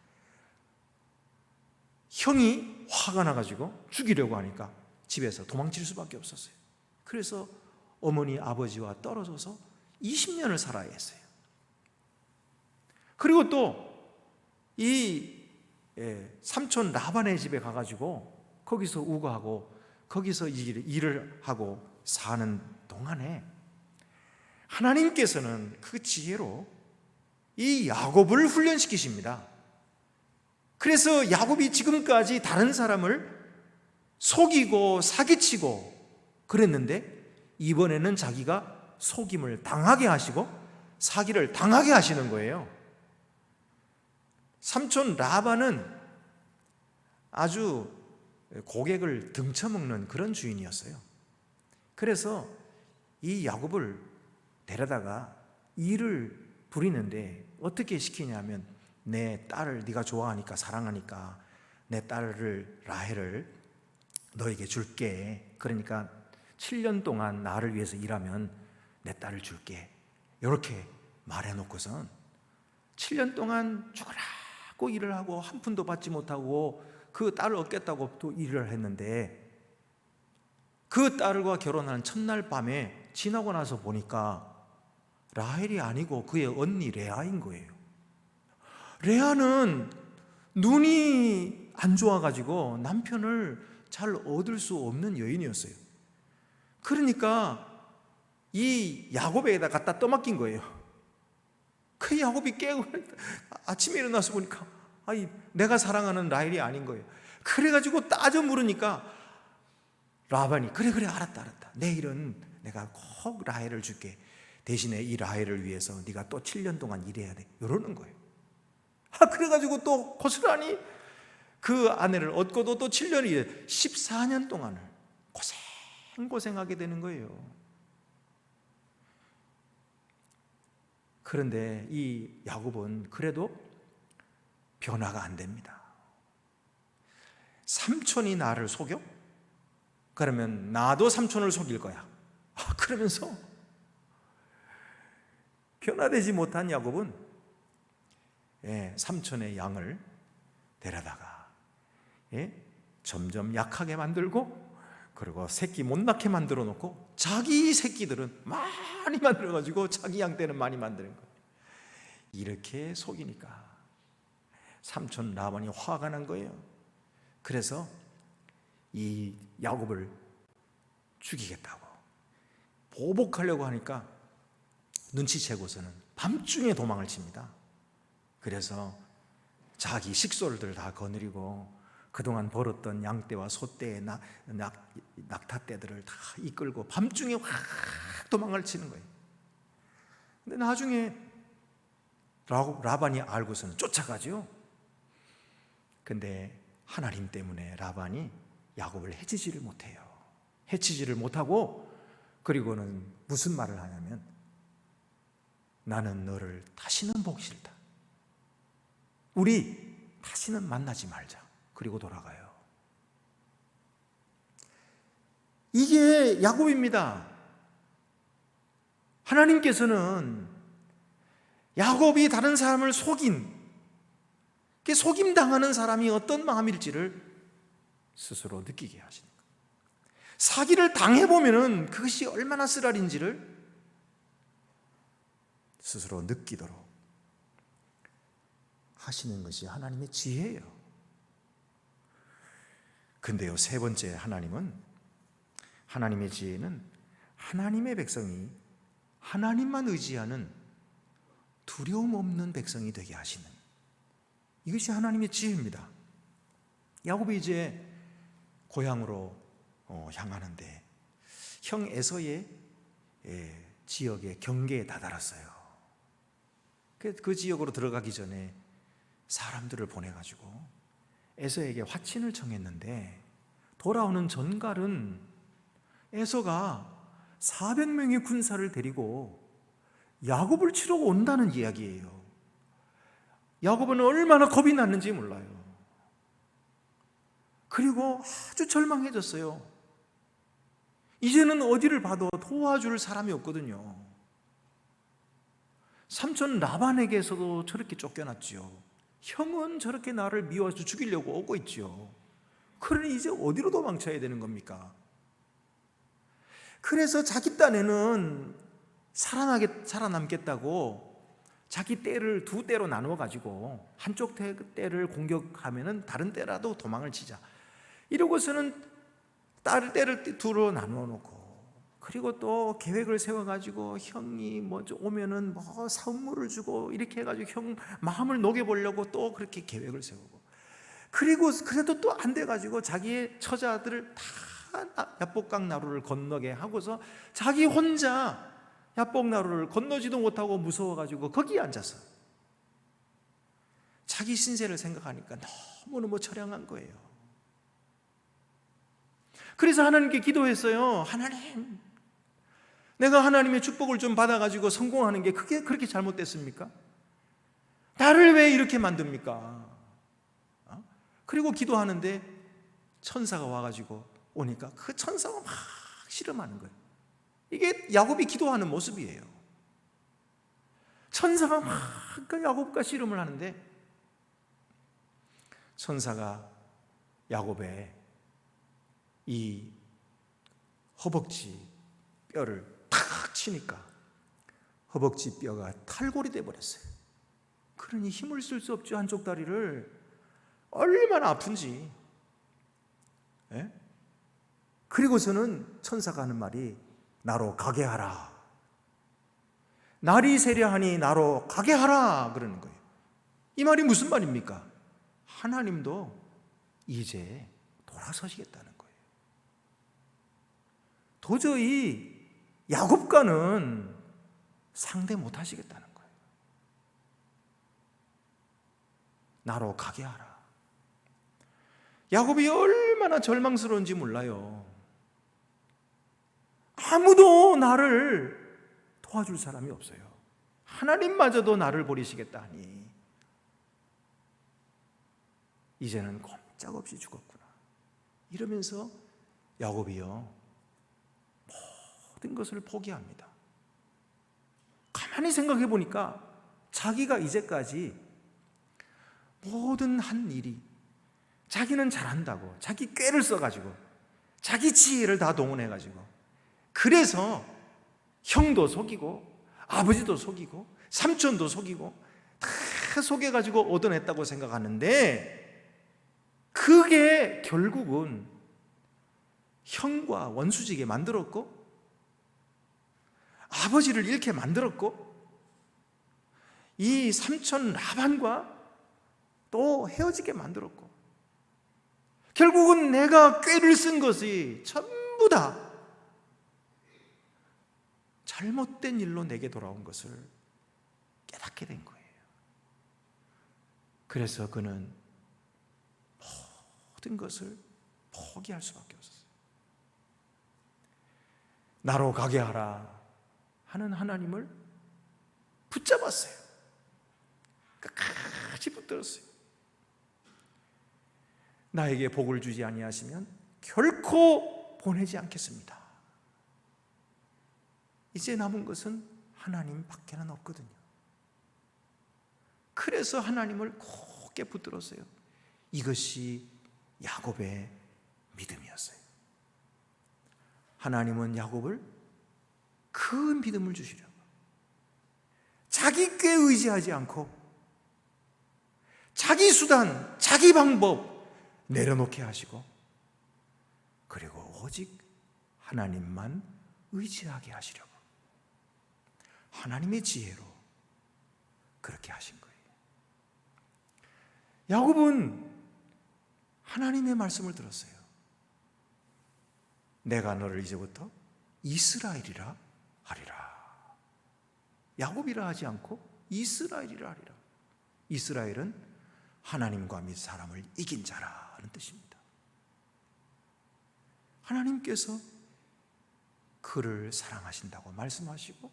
형이 화가 나가지고 죽이려고 하니까 집에서 도망칠 수밖에 없었어요. 그래서 어머니 아버지와 떨어져서 20년을 살아야 했어요. 그리고 또 이 삼촌 라반의 집에 가가지고 거기서 우거하고 거기서 일을 하고 사는 동안에 하나님께서는 그 지혜로 이 야곱을 훈련시키십니다. 그래서 야곱이 지금까지 다른 사람을 속이고 사기치고 그랬는데 이번에는 자기가 속임을 당하게 하시고 사기를 당하게 하시는 거예요. 삼촌 라반은 아주 고객을 등쳐먹는 그런 주인이었어요. 그래서 이 야곱을 데려다가 일을 부리는데 어떻게 시키냐면, 내 딸을 네가 좋아하니까, 사랑하니까 내 딸을 라헬을 너에게 줄게. 그러니까 7년 동안 나를 위해서 일하면 내 딸을 줄게. 이렇게 말해놓고선 7년 동안 죽으라고 일을 하고 한 푼도 받지 못하고 그 딸을 얻겠다고 또 일을 했는데, 그 딸과 결혼한 첫날 밤에 지나고 나서 보니까 라헬이 아니고 그의 언니 레아인 거예요. 레아는 눈이 안 좋아가지고 남편을 잘 얻을 수 없는 여인이었어요. 그러니까 이 야곱에다 갖다 떠맡긴 거예요. 그 야곱이 깨고 아침에 일어나서 보니까 내가 사랑하는 라헬이 아닌 거예요. 그래가지고 따져 물으니까 라반이 그래 알았다. 내일은 내가 꼭 라헬을 줄게. 대신에 이 라헬을 위해서 네가 또 7년 동안 일해야 돼. 이러는 거예요. 그래가지고 또 고스란히 그 아내를 얻고도 또 7년이 14년 동안을 고생하게 되는 거예요. 그런데 이 야곱은 그래도 변화가 안 됩니다. 삼촌이 나를 속여? 그러면 나도 삼촌을 속일 거야. 그러면서 변화되지 못한 야곱은 삼촌의 양을 데려다가 점점 약하게 만들고, 그리고 새끼 못 낳게 만들어 놓고 자기 새끼들은 많이 만들어 가지고 자기 양 때는 많이 만드는 거예요. 이렇게 속이니까 삼촌 라반이 화가 난 거예요. 그래서 이 야곱을 죽이겠다고 보복하려고 하니까 눈치채고서는 밤중에 도망을 칩니다. 그래서 자기 식솔들 다 거느리고 그동안 벌었던 양떼와 소떼, 낙타떼들을 다 이끌고 밤중에 확 도망을 치는 거예요. 근데 나중에 라반이 알고서는 쫓아가죠. 근데 하나님 때문에 라반이 야곱을 해치지를 못해요. 해치지를 못하고, 그리고는 무슨 말을 하냐면, 나는 너를 다시는 보기 싫다. 우리 다시는 만나지 말자. 그리고 돌아가요. 이게 야곱입니다. 하나님께서는 야곱이 다른 사람을 속임당하는 사람이 어떤 마음일지를 스스로 느끼게 하시는 거예요. 사기를 당해보면 그것이 얼마나 쓰라린지를 스스로 느끼도록 하시는 것이 하나님의 지혜예요. 근데요, 세 번째 하나님의 지혜는 하나님의 백성이 하나님만 의지하는 두려움 없는 백성이 되게 하시는, 이것이 하나님의 지혜입니다. 야곱이 이제 고향으로 향하는데 형 에서의 지역의 경계에 다다랐어요. 그 지역으로 들어가기 전에 사람들을 보내가지고 에서에게 화친을 청했는데, 돌아오는 전갈은 에서가 400명의 군사를 데리고 야곱을 치러 온다는 이야기예요. 야곱은 얼마나 겁이 났는지 몰라요. 그리고 아주 절망해졌어요. 이제는 어디를 봐도 도와줄 사람이 없거든요. 삼촌 라반에게서도 저렇게 쫓겨났지요. 형은 저렇게 나를 미워서 죽이려고 오고 있지요. 그러니 이제 어디로 도망쳐야 되는 겁니까? 그래서 자기 딴에는 살아남겠다고 자기 떼를 두 떼로 나누어 가지고 한쪽 떼를 공격하면은 다른 떼라도 도망을 치자, 이러고서는 떼를 두로 나누어 놓고, 그리고 또 계획을 세워가지고 형이 오면은 선물을 주고 이렇게 해가지고 형 마음을 녹여보려고 또 그렇게 계획을 세우고, 그리고 그래도 또 안 돼가지고 자기의 처자들을 다 야복강 나루를 건너게 하고서 자기 혼자 야복 나루를 건너지도 못하고 무서워가지고 거기에 앉았어. 자기 신세를 생각하니까 너무너무 처량한 거예요. 그래서 하나님께 기도했어요. 하나님, 내가 하나님의 축복을 좀 받아가지고 성공하는 게 그게 그렇게 잘못됐습니까? 나를 왜 이렇게 만듭니까? 그리고 기도하는데 천사가 와가지고 오니까 그 천사가 막 씨름하는 거예요. 이게 야곱이 기도하는 모습이에요. 천사가 막 야곱과 씨름을 하는데 천사가 야곱의 이 허벅지 뼈를 탁 치니까 허벅지 뼈가 탈골이 돼버렸어요. 그러니 힘을 쓸 수 없죠. 한쪽 다리를. 얼마나 아픈지. 예? 그리고서는 천사가 하는 말이 나로 가게 하라. 날이 세려하니 나로 가게 하라 그러는 거예요. 이 말이 무슨 말입니까? 하나님도 이제 돌아서시겠다는 거예요. 도저히 야곱과는 상대 못 하시겠다는 거예요. 나로 가게 하라. 야곱이 얼마나 절망스러운지 몰라요. 아무도 나를 도와줄 사람이 없어요. 하나님마저도 나를 버리시겠다 하니 이제는 꼼짝없이 죽었구나. 이러면서 야곱이요 모든 것을 포기합니다. 가만히 생각해 보니까 자기가 이제까지 모든 한 일이 자기는 잘한다고 자기 꾀를 써가지고 자기 지혜를 다 동원해가지고 그래서 형도 속이고 아버지도 속이고 삼촌도 속이고 다 속여가지고 얻어냈다고 생각하는데 그게 결국은 형과 원수지게 만들었고 아버지를 잃게 만들었고 이 삼촌 라반과 또 헤어지게 만들었고 결국은 내가 꾀를 쓴 것이 전부 다 잘못된 일로 내게 돌아온 것을 깨닫게 된 거예요. 그래서 그는 모든 것을 포기할 수밖에 없었어요. 나로 가게 하라 하는 하나님을 붙잡았어요. 끝까지 붙들었어요. 나에게 복을 주지 아니하시면 결코 보내지 않겠습니다. 이제 남은 것은 하나님밖에는 없거든요. 그래서 하나님을 굳게 붙들었어요. 이것이 야곱의 믿음이었어요. 하나님은 야곱을 큰 믿음을 주시려고 자기 꾀 의지하지 않고 자기 수단, 자기 방법 내려놓게 하시고 그리고 오직 하나님만 의지하게 하시려고 하나님의 지혜로 그렇게 하신 거예요. 야곱은 하나님의 말씀을 들었어요. 내가 너를 이제부터 이스라엘이라 하리라. 야곱이라 하지 않고 이스라엘이라 하리라. 이스라엘은 하나님과 및 사람을 이긴 자라는 뜻입니다. 하나님께서 그를 사랑하신다고 말씀하시고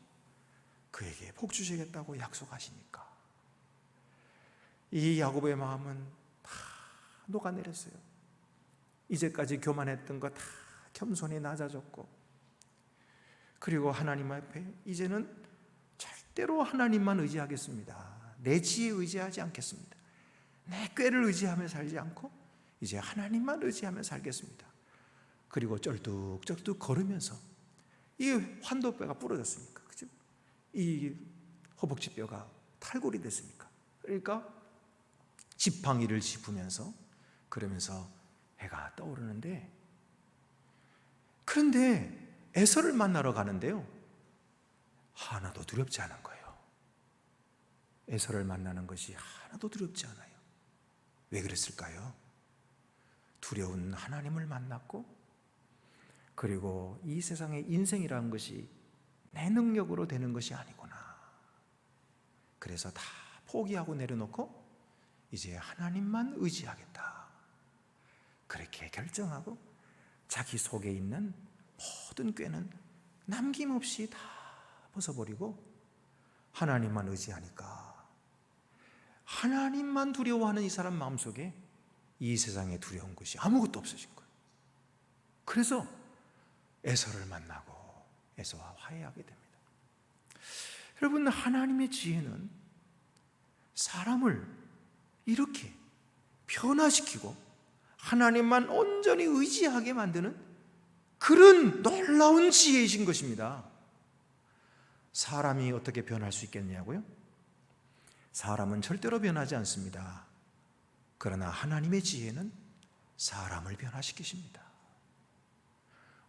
그에게 복 주시겠다고 약속하시니까 이 야곱의 마음은 다 녹아내렸어요. 이제까지 교만했던 거 다 겸손히 낮아졌고 그리고 하나님 앞에 이제는 절대로 하나님만 의지하겠습니다. 내 지혜에 의지하지 않겠습니다. 내 꾀를 의지하며 살지 않고 이제 하나님만 의지하며 살겠습니다. 그리고 쩔뚝쩔뚝 걸으면서 이 환도뼈가 부러졌으니까 그죠? 이 허벅지뼈가 탈골이 됐으니까 그러니까 지팡이를 짚으면서 그러면서 해가 떠오르는데 그런데 에서를 만나러 가는데요 하나도 두렵지 않은 거예요. 에서를 만나는 것이 하나도 두렵지 않아요. 왜 그랬을까요? 두려운 하나님을 만났고 그리고 이 세상의 인생이라는 것이 내 능력으로 되는 것이 아니구나. 그래서 다 포기하고 내려놓고 이제 하나님만 의지하겠다. 그렇게 결정하고 자기 속에 있는 모든 꾀는 남김없이 다 벗어버리고 하나님만 의지하니까 하나님만 두려워하는 이 사람 마음속에 이 세상에 두려운 것이 아무것도 없어진 거예요. 그래서 에서를 만나고 에서와 화해하게 됩니다. 여러분, 하나님의 지혜는 사람을 이렇게 변화시키고 하나님만 온전히 의지하게 만드는 그런 놀라운 지혜이신 것입니다. 사람이 어떻게 변할 수 있겠냐고요? 사람은 절대로 변하지 않습니다. 그러나 하나님의 지혜는 사람을 변화시키십니다.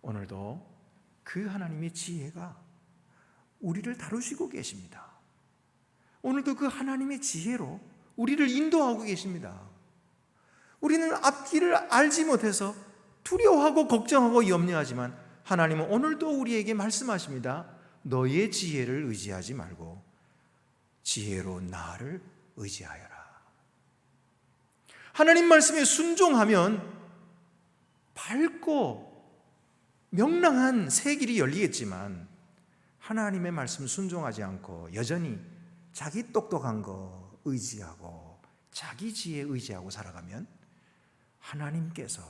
오늘도 그 하나님의 지혜가 우리를 다루시고 계십니다. 오늘도 그 하나님의 지혜로 우리를 인도하고 계십니다. 우리는 앞길을 알지 못해서 두려워하고 걱정하고 염려하지만 하나님은 오늘도 우리에게 말씀하십니다. 너의 지혜를 의지하지 말고 지혜로운 나를 의지하여라. 하나님 말씀에 순종하면 밝고 명랑한 새 길이 열리겠지만 하나님의 말씀 순종하지 않고 여전히 자기 똑똑한 거 의지하고 자기 지혜 의지하고 살아가면 하나님께서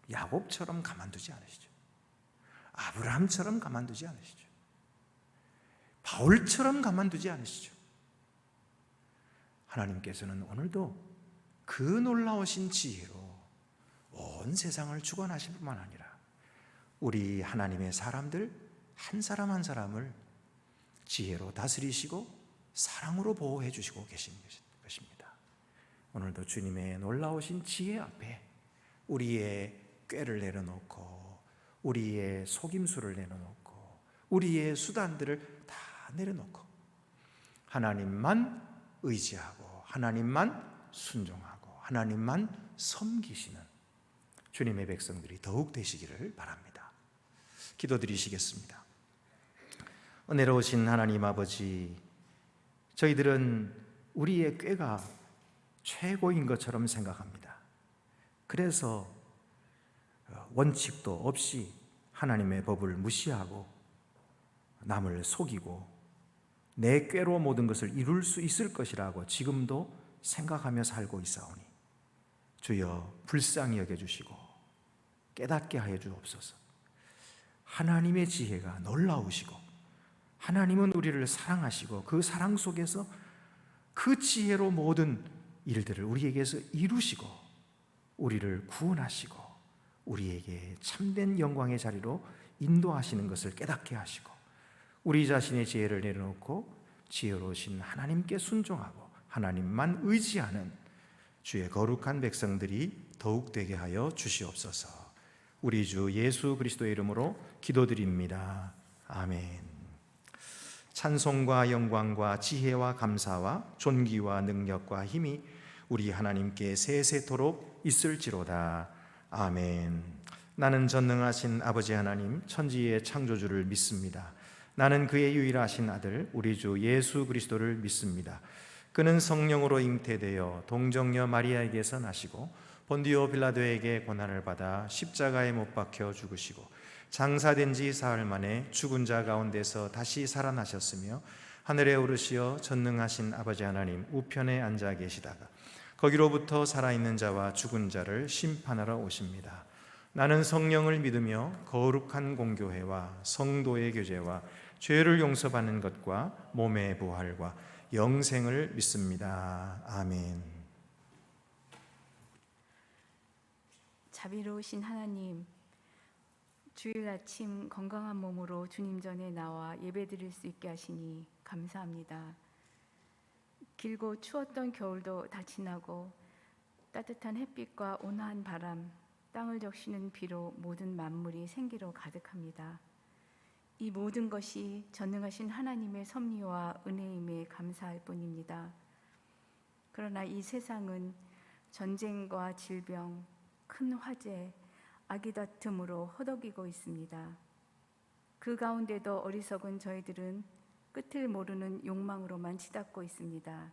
야곱처럼 가만두지 않으시죠. 아브라함처럼 가만두지 않으시죠. 바울처럼 가만두지 않으시죠. 하나님께서는 오늘도 그 놀라우신 지혜로 온 세상을 주관하실 뿐만 아니라 우리 하나님의 사람들 한 사람 한 사람을 지혜로 다스리시고 사랑으로 보호해 주시고 계신 것입니다. 오늘도 주님의 놀라우신 지혜 앞에 우리의 꾀를 내려놓고 우리의 속임수를 내려놓고 우리의 수단들을 다 내려놓고 하나님만 의지하고 하나님만 순종하고 하나님만 섬기시는 주님의 백성들이 더욱 되시기를 바랍니다. 기도드리시겠습니다. 은혜로우신 하나님 아버지, 저희들은 우리의 꾀가 최고인 것처럼 생각합니다. 그래서 원칙도 없이 하나님의 법을 무시하고 남을 속이고 내 꾀로 모든 것을 이룰 수 있을 것이라고 지금도 생각하며 살고 있사오니 주여 불쌍히 여겨주시고 깨닫게 하여 주옵소서. 하나님의 지혜가 놀라우시고 하나님은 우리를 사랑하시고 그 사랑 속에서 그 지혜로 모든 일들을 우리에게서 이루시고 우리를 구원하시고 우리에게 참된 영광의 자리로 인도하시는 것을 깨닫게 하시고 우리 자신의 지혜를 내려놓고 지혜로우신 하나님께 순종하고 하나님만 의지하는 주의 거룩한 백성들이 더욱 되게 하여 주시옵소서. 우리 주 예수 그리스도의 이름으로 기도드립니다. 아멘. 찬송과 영광과 지혜와 감사와 존귀와 능력과 힘이 우리 하나님께 세세토록 있을지로다. 아멘. 나는 전능하신 아버지 하나님 천지의 창조주를 믿습니다. 나는 그의 유일하신 아들 우리 주 예수 그리스도를 믿습니다. 그는 성령으로 잉태되어 동정녀 마리아에게서 나시고 본디오 빌라도에게 고난을 받아 십자가에 못 박혀 죽으시고 장사된 지 사흘 만에 죽은 자 가운데서 다시 살아나셨으며 하늘에 오르시어 전능하신 아버지 하나님 우편에 앉아 계시다가 거기로부터 살아있는 자와 죽은 자를 심판하러 오십니다. 나는 성령을 믿으며 거룩한 공교회와 성도의 교제와 죄를 용서받는 것과 몸의 부활과 영생을 믿습니다. 아멘. 자비로우신 하나님, 주일 아침 건강한 몸으로 주님 전에 나와 예배드릴 수 있게 하시니 감사합니다. 길고 추웠던 겨울도 다 지나고 따뜻한 햇빛과 온화한 바람, 땅을 적시는 비로 모든 만물이 생기로 가득합니다. 이 모든 것이 전능하신 하나님의 섭리와 은혜임에 감사할 뿐입니다. 그러나 이 세상은 전쟁과 질병, 큰 화재, 악의 다툼으로 허덕이고 있습니다. 그 가운데도 어리석은 저희들은 끝을 모르는 욕망으로만 치닫고 있습니다.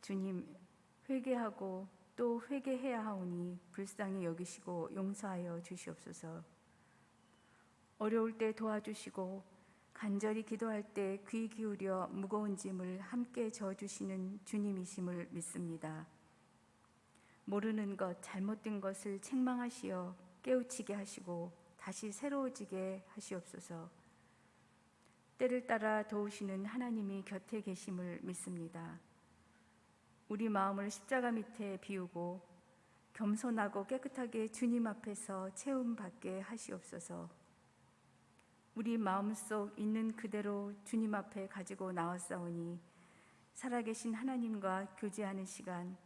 주님, 회개하고 또 회개해야 하오니 불쌍히 여기시고 용서하여 주시옵소서. 어려울 때 도와주시고 간절히 기도할 때 귀 기울여 무거운 짐을 함께 져주시는 주님이심을 믿습니다. 모르는 것, 잘못된 것을 책망하시어 깨우치게 하시고 다시 새로워지게 하시옵소서. 때를 따라 도우시는 하나님이 곁에 계심을 믿습니다. 우리 마음을 십자가 밑에 비우고 겸손하고 깨끗하게 주님 앞에서 채움받게 하시옵소서. 우리 마음속 있는 그대로 주님 앞에 가지고 나왔사오니 살아계신 하나님과 교제하는 시간,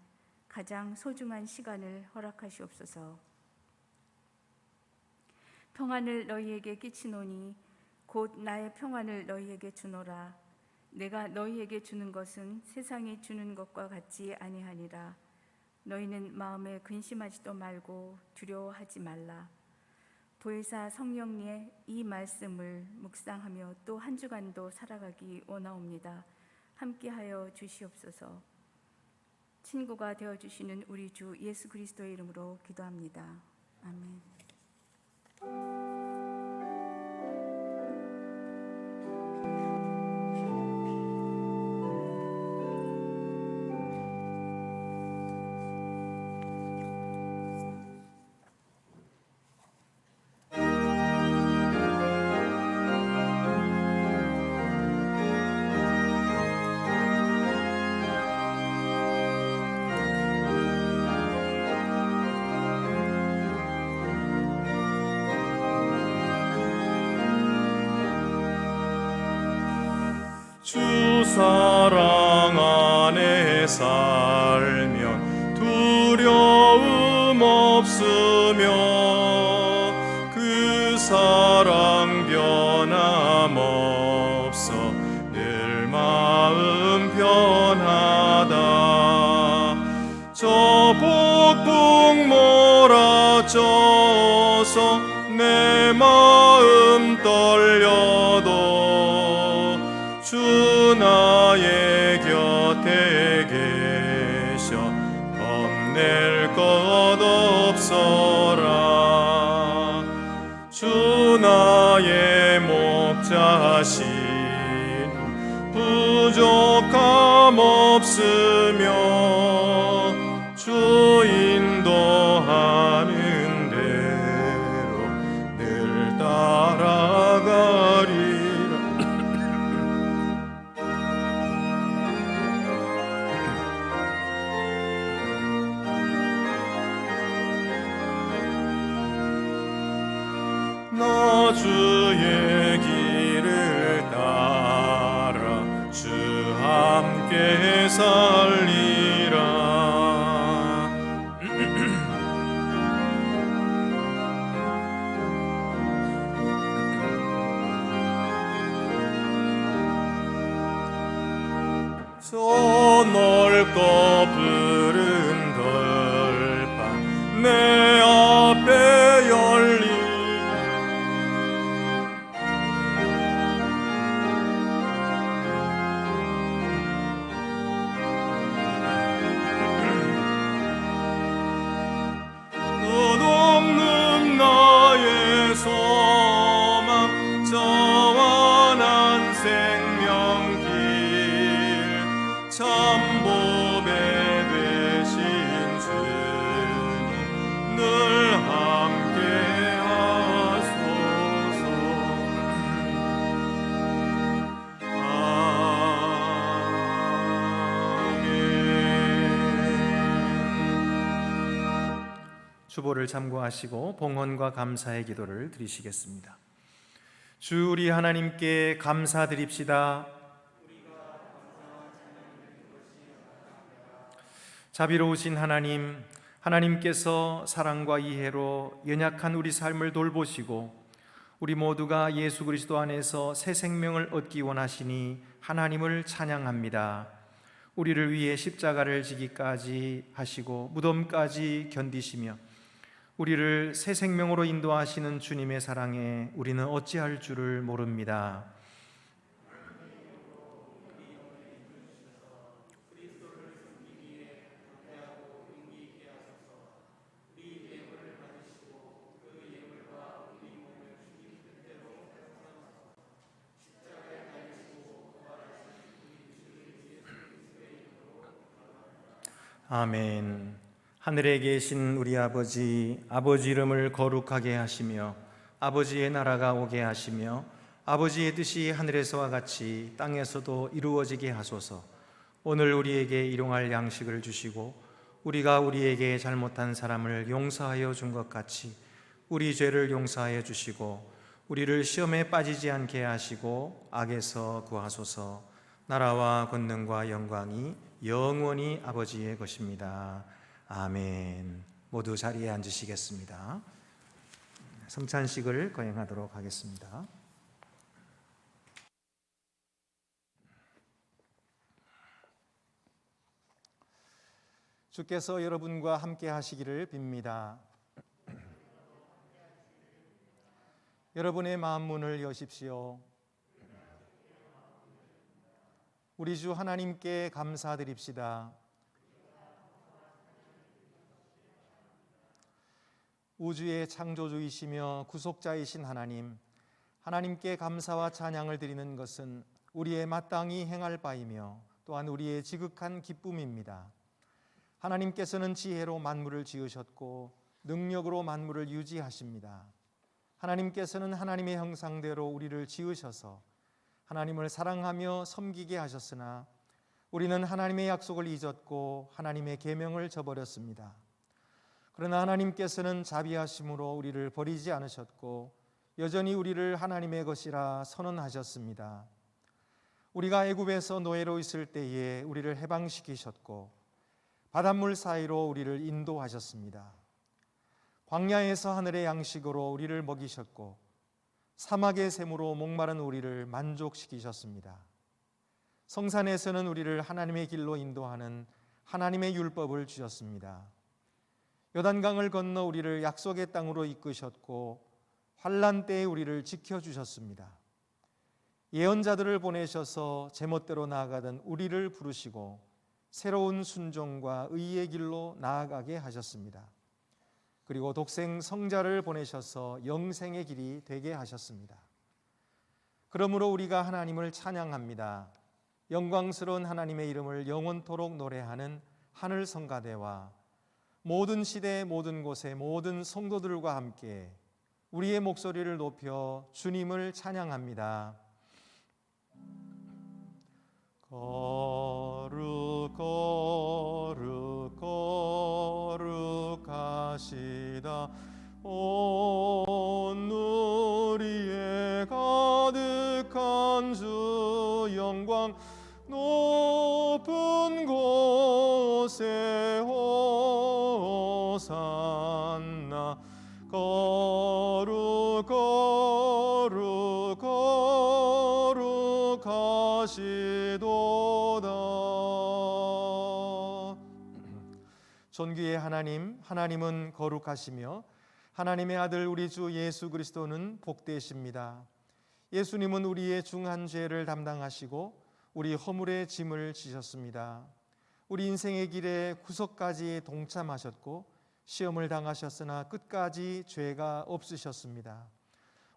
가장 소중한 시간을 허락하시옵소서. 평안을 너희에게 끼치노니 곧 나의 평안을 너희에게 주노라. 내가 너희에게 주는 것은 세상이 주는 것과 같지 아니하니라. 너희는 마음에 근심하지도 말고 두려워하지 말라. 보혜사 성령님의 이 말씀을 묵상하며 또 한 주간도 살아가기 원하옵니다. 함께하여 주시옵소서. 친구가 되어주시는 우리 주 예수 그리스도의 이름으로 기도합니다. 아멘. 주 사랑 안에 살면 두려움 없으며 그 사랑 변함없어 늘 마음 편하다. 저 폭풍 몰아쳐서 내 마음 떨려도 주 나의 곁에 계셔 겁낼 것 없어라. 주 나의 목자신 부족함 없으며 주 인도하는 대로 늘 따라가리라. 나 주의 길을 따라 주 함께 살리라. 저 넓고 푸른 들판 내 앞에 열리 끝없는 나의 소망 저 완한 생명길 참 보배 되신 주님 늘 함께 하소서. 아멘. 주보를 참고하시고 봉헌과 감사의 기도를 드리시겠습니다. 주 우리 하나님께 감사드립시다. 자비로우신 하나님, 하나님께서 사랑과 이해로 연약한 우리 삶을 돌보시고 우리 모두가 예수 그리스도 안에서 새 생명을 얻기 원하시니 하나님을 찬양합니다. 우리를 위해 십자가를 지기까지 하시고 무덤까지 견디시며 우리를 새 생명으로 인도하시는 주님의 사랑에 우리는 어찌할 줄을 모릅니다. 아멘. 하늘에 계신 우리 아버지, 아버지 이름을 거룩하게 하시며 아버지의 나라가 오게 하시며 아버지의 뜻이 하늘에서와 같이 땅에서도 이루어지게 하소서. 오늘 우리에게 일용할 양식을 주시고 우리가 우리에게 잘못한 사람을 용서하여 준 것 같이 우리 죄를 용서하여 주시고 우리를 시험에 빠지지 않게 하시고 악에서 구하소서. 나라와 권능과 영광이 영원히 아버지의 것입니다. 아멘. 모두 자리에 앉으시겠습니다. 성찬식을 거행하도록 하겠습니다. 주께서 여러분과 함께 하시기를 빕니다. 여러분의 마음 문을 여십시오. 우리 주 하나님께 감사드립시다. 우주의 창조주이시며 구속자이신 하나님, 하나님께 감사와 찬양을 드리는 것은 우리의 마땅히 행할 바이며 또한 우리의 지극한 기쁨입니다. 하나님께서는 지혜로 만물을 지으셨고 능력으로 만물을 유지하십니다. 하나님께서는 하나님의 형상대로 우리를 지으셔서 하나님을 사랑하며 섬기게 하셨으나 우리는 하나님의 약속을 잊었고 하나님의 계명을 저버렸습니다. 그러나 하나님께서는 자비하심으로 우리를 버리지 않으셨고 여전히 우리를 하나님의 것이라 선언하셨습니다. 우리가 애굽에서 노예로 있을 때에 우리를 해방시키셨고 바닷물 사이로 우리를 인도하셨습니다. 광야에서 하늘의 양식으로 우리를 먹이셨고 사막의 샘으로 목마른 우리를 만족시키셨습니다. 성산에서는 우리를 하나님의 길로 인도하는 하나님의 율법을 주셨습니다. 요단강을 건너 우리를 약속의 땅으로 이끄셨고 환난 때에 우리를 지켜주셨습니다. 예언자들을 보내셔서 제멋대로 나아가던 우리를 부르시고 새로운 순종과 의의 길로 나아가게 하셨습니다. 그리고 독생 성자를 보내셔서 영생의 길이 되게 하셨습니다. 그러므로 우리가 하나님을 찬양합니다. 영광스러운 하나님의 이름을 영원토록 노래하는 하늘 성가대와 모든 시대 모든 곳의 모든 성도들과 함께 우리의 목소리를 높여 주님을 찬양합니다. 거룩 거룩 거룩하시다 온 누리에 가득한 주 영광 높은 곳에 호산나 거룩 거룩 거룩하시도다. 존귀의 하나님, 하나님은 거룩하시며 하나님의 아들 우리 주 예수 그리스도는 복되십니다. 예수님은 우리의 중한 죄를 담당하시고 우리 허물의 짐을 지셨습니다. 우리 인생의 길에 구속까지 동참하셨고 시험을 당하셨으나 끝까지 죄가 없으셨습니다.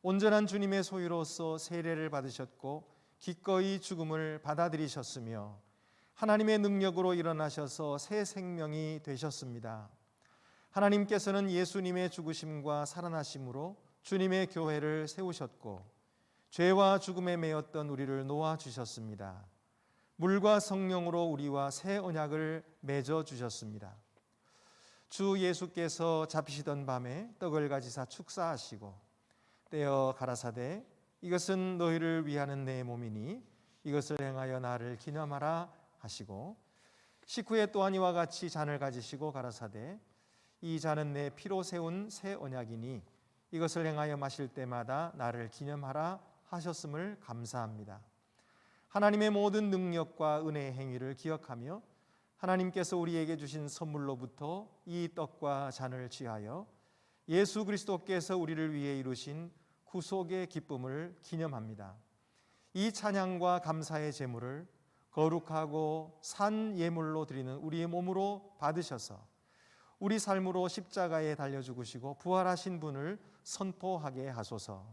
온전한 주님의 소유로서 세례를 받으셨고 기꺼이 죽음을 받아들이셨으며 하나님의 능력으로 일어나셔서 새 생명이 되셨습니다. 하나님께서는 예수님의 죽으심과 살아나심으로 주님의 교회를 세우셨고 죄와 죽음에 매였던 우리를 놓아주셨습니다. 물과 성령으로 우리와 새 언약을 맺어 주셨습니다. 주 예수께서 잡히시던 밤에 떡을 가지사 축사하시고 떼어 가라사대 이것은 너희를 위하는 내 몸이니 이것을 행하여 나를 기념하라 하시고 식후에 또한 이와 같이 잔을 가지시고 가라사대 이 잔은 내 피로 세운 새 언약이니 이것을 행하여 마실 때마다 나를 기념하라 하셨음을 감사합니다. 하나님의 모든 능력과 은혜의 행위를 기억하며 하나님께서 우리에게 주신 선물로부터 이 떡과 잔을 취하여 예수 그리스도께서 우리를 위해 이루신 구속의 기쁨을 기념합니다. 이 찬양과 감사의 제물을 거룩하고 산 예물로 드리는 우리의 몸으로 받으셔서 우리 삶으로 십자가에 달려 죽으시고 부활하신 분을 선포하게 하소서.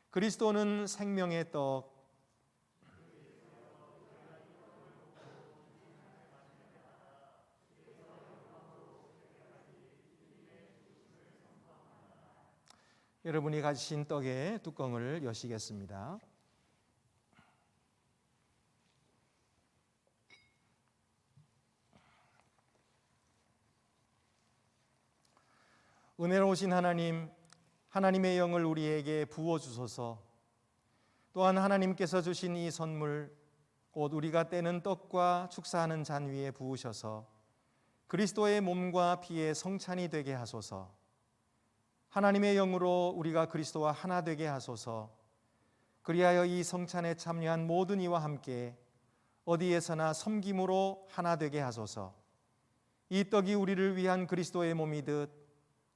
그리스도는 생명의 떡 여러분이 가지신 떡의 뚜껑을 여시겠습니다. 은혜로우신 하나님, 하나님의 영을 우리에게 부어주소서. 또한 하나님께서 주신 이 선물, 곧 우리가 떼는 떡과 축사하는 잔 위에 부으셔서 그리스도의 몸과 피의 성찬이 되게 하소서. 하나님의 영으로 우리가 그리스도와 하나 되게 하소서. 그리하여 이 성찬에 참여한 모든 이와 함께 어디에서나 섬김으로 하나 되게 하소서. 이 떡이 우리를 위한 그리스도의 몸이듯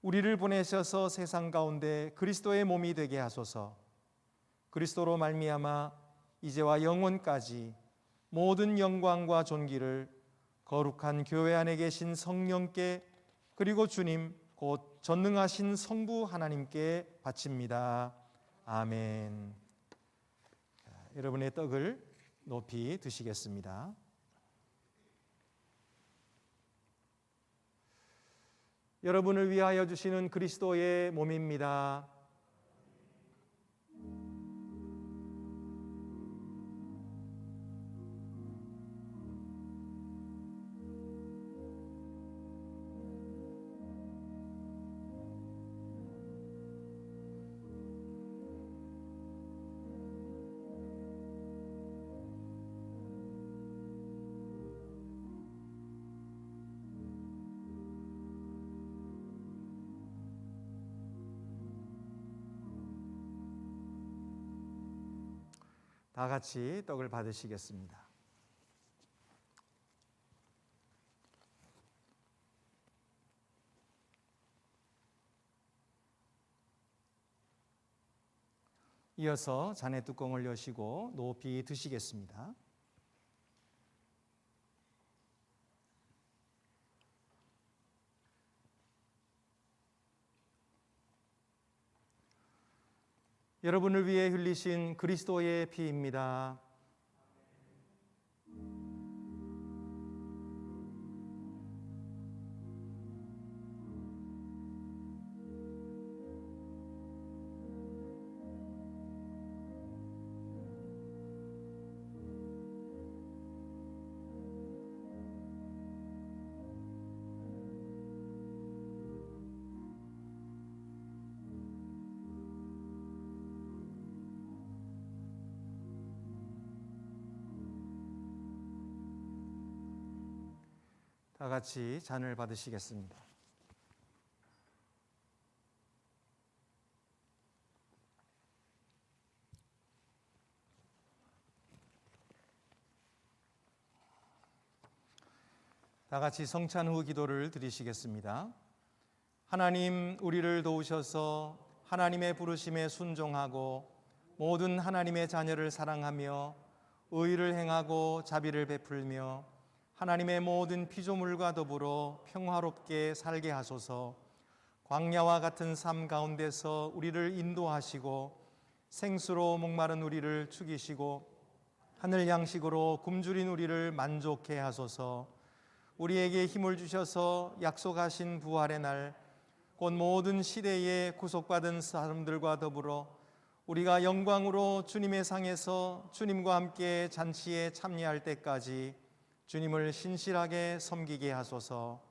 우리를 보내셔서 세상 가운데 그리스도의 몸이 되게 하소서. 그리스도로 말미암아 이제와 영원까지 모든 영광과 존귀를 거룩한 교회 안에 계신 성령께 그리고 주님 곧 전능하신 성부 하나님께 바칩니다. 아멘. 여러분의 떡을 높이 드시겠습니다. 여러분을 위하여 주시는 그리스도의 몸입니다. 다 같이 떡을 받으시겠습니다. 이어서 잔의 뚜껑을 여시고 높이 드시겠습니다. 여러분을 위해 흘리신 그리스도의 피입니다. 다 같이 잔을 받으시겠습니다. 다 같이 성찬 후 기도를 드리시겠습니다. 하나님, 우리를 도우셔서 하나님의 부르심에 순종하고 모든 하나님의 자녀를 사랑하며 의를 행하고 자비를 베풀며 하나님의 모든 피조물과 더불어 평화롭게 살게 하소서. 광야와 같은 삶 가운데서 우리를 인도하시고 생수로 목마른 우리를 죽이시고 하늘 양식으로 굶주린 우리를 만족해 하소서. 우리에게 힘을 주셔서 약속하신 부활의 날 곧 모든 시대에 구속받은 사람들과 더불어 우리가 영광으로 주님의 상에서 주님과 함께 잔치에 참여할 때까지 주님을 신실하게 섬기게 하소서.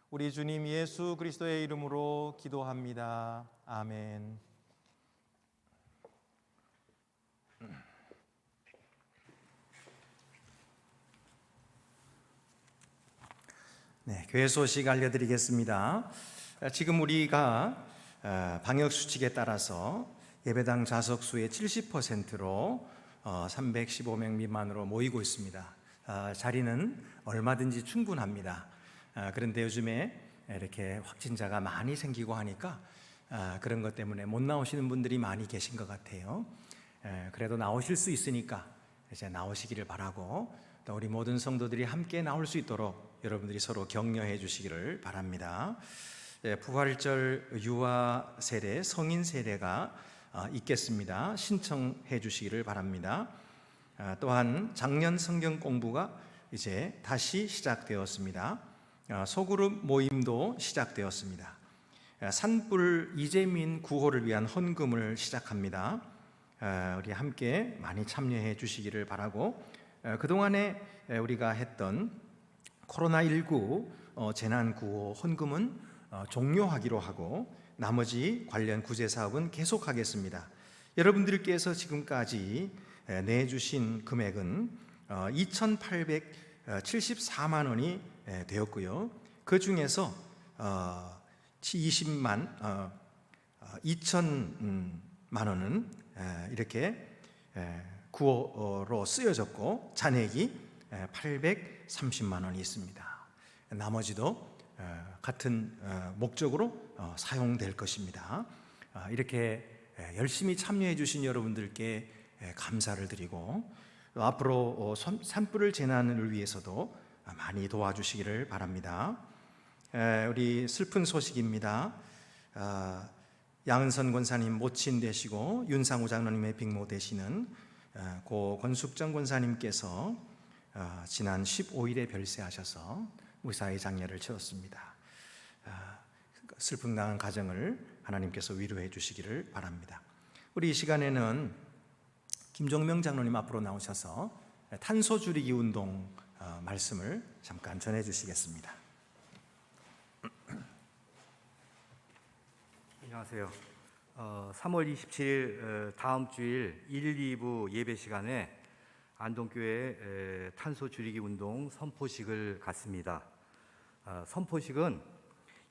우리 주님 예수 그리스도의 이름으로 기도합니다. 아멘. 네, 교회 소식 알려드리겠습니다. 지금 우리가 방역 수칙에 따라서 예배당 좌석수의 70%로 315명 미만으로 모이고 있습니다. 자리는 얼마든지 충분합니다. 그런데 요즘에 이렇게 확진자가 많이 생기고 하니까 그런 것 때문에 못 나오시는 분들이 많이 계신 것 같아요. 그래도 나오실 수 있으니까 이제 나오시기를 바라고, 또 우리 모든 성도들이 함께 나올 수 있도록 여러분들이 서로 격려해 주시기를 바랍니다. 부활절 유아 세례, 성인 세례가 있겠습니다. 신청해 주시기를 바랍니다. 또한 작년 성경 공부가 이제 다시 시작되었습니다. 소그룹 모임도 시작되었습니다. 산불 이재민 구호를 위한 헌금을 시작합니다. 우리 함께 많이 참여해 주시기를 바라고, 그동안에 우리가 했던 코로나19 재난구호 헌금은 종료하기로 하고 나머지 관련 구제 사업은 계속하겠습니다. 여러분들께서 지금까지 내주신 금액은 2,874만 원이 되었고요. 그 중에서 2,000만 원은 이렇게 구호로 쓰여졌고 잔액이 830만 원이 있습니다. 나머지도 같은 목적으로 사용될 것입니다. 이렇게 열심히 참여해 주신 여러분들께 감사를 드리고, 앞으로 산불 재난을 위해서도 많이 도와주시기를 바랍니다. 우리 슬픈 소식입니다. 양은선 권사님 모친 되시고 윤상우 장로님의 빅모 되시는 고 권숙정 권사님께서 지난 15일에 별세하셔서 무사히 장례를 치렀습니다. 슬픔 당한 가정을 하나님께서 위로해 주시기를 바랍니다. 우리 이 시간에는 김종명 장로님 앞으로 나오셔서 탄소 줄이기 운동 말씀을 잠깐 전해 주시겠습니다. 안녕하세요. 3월 27일 다음 주일 1, 2부 예배 시간에 안동교회 탄소 줄이기 운동 선포식을 갖습니다. 선포식은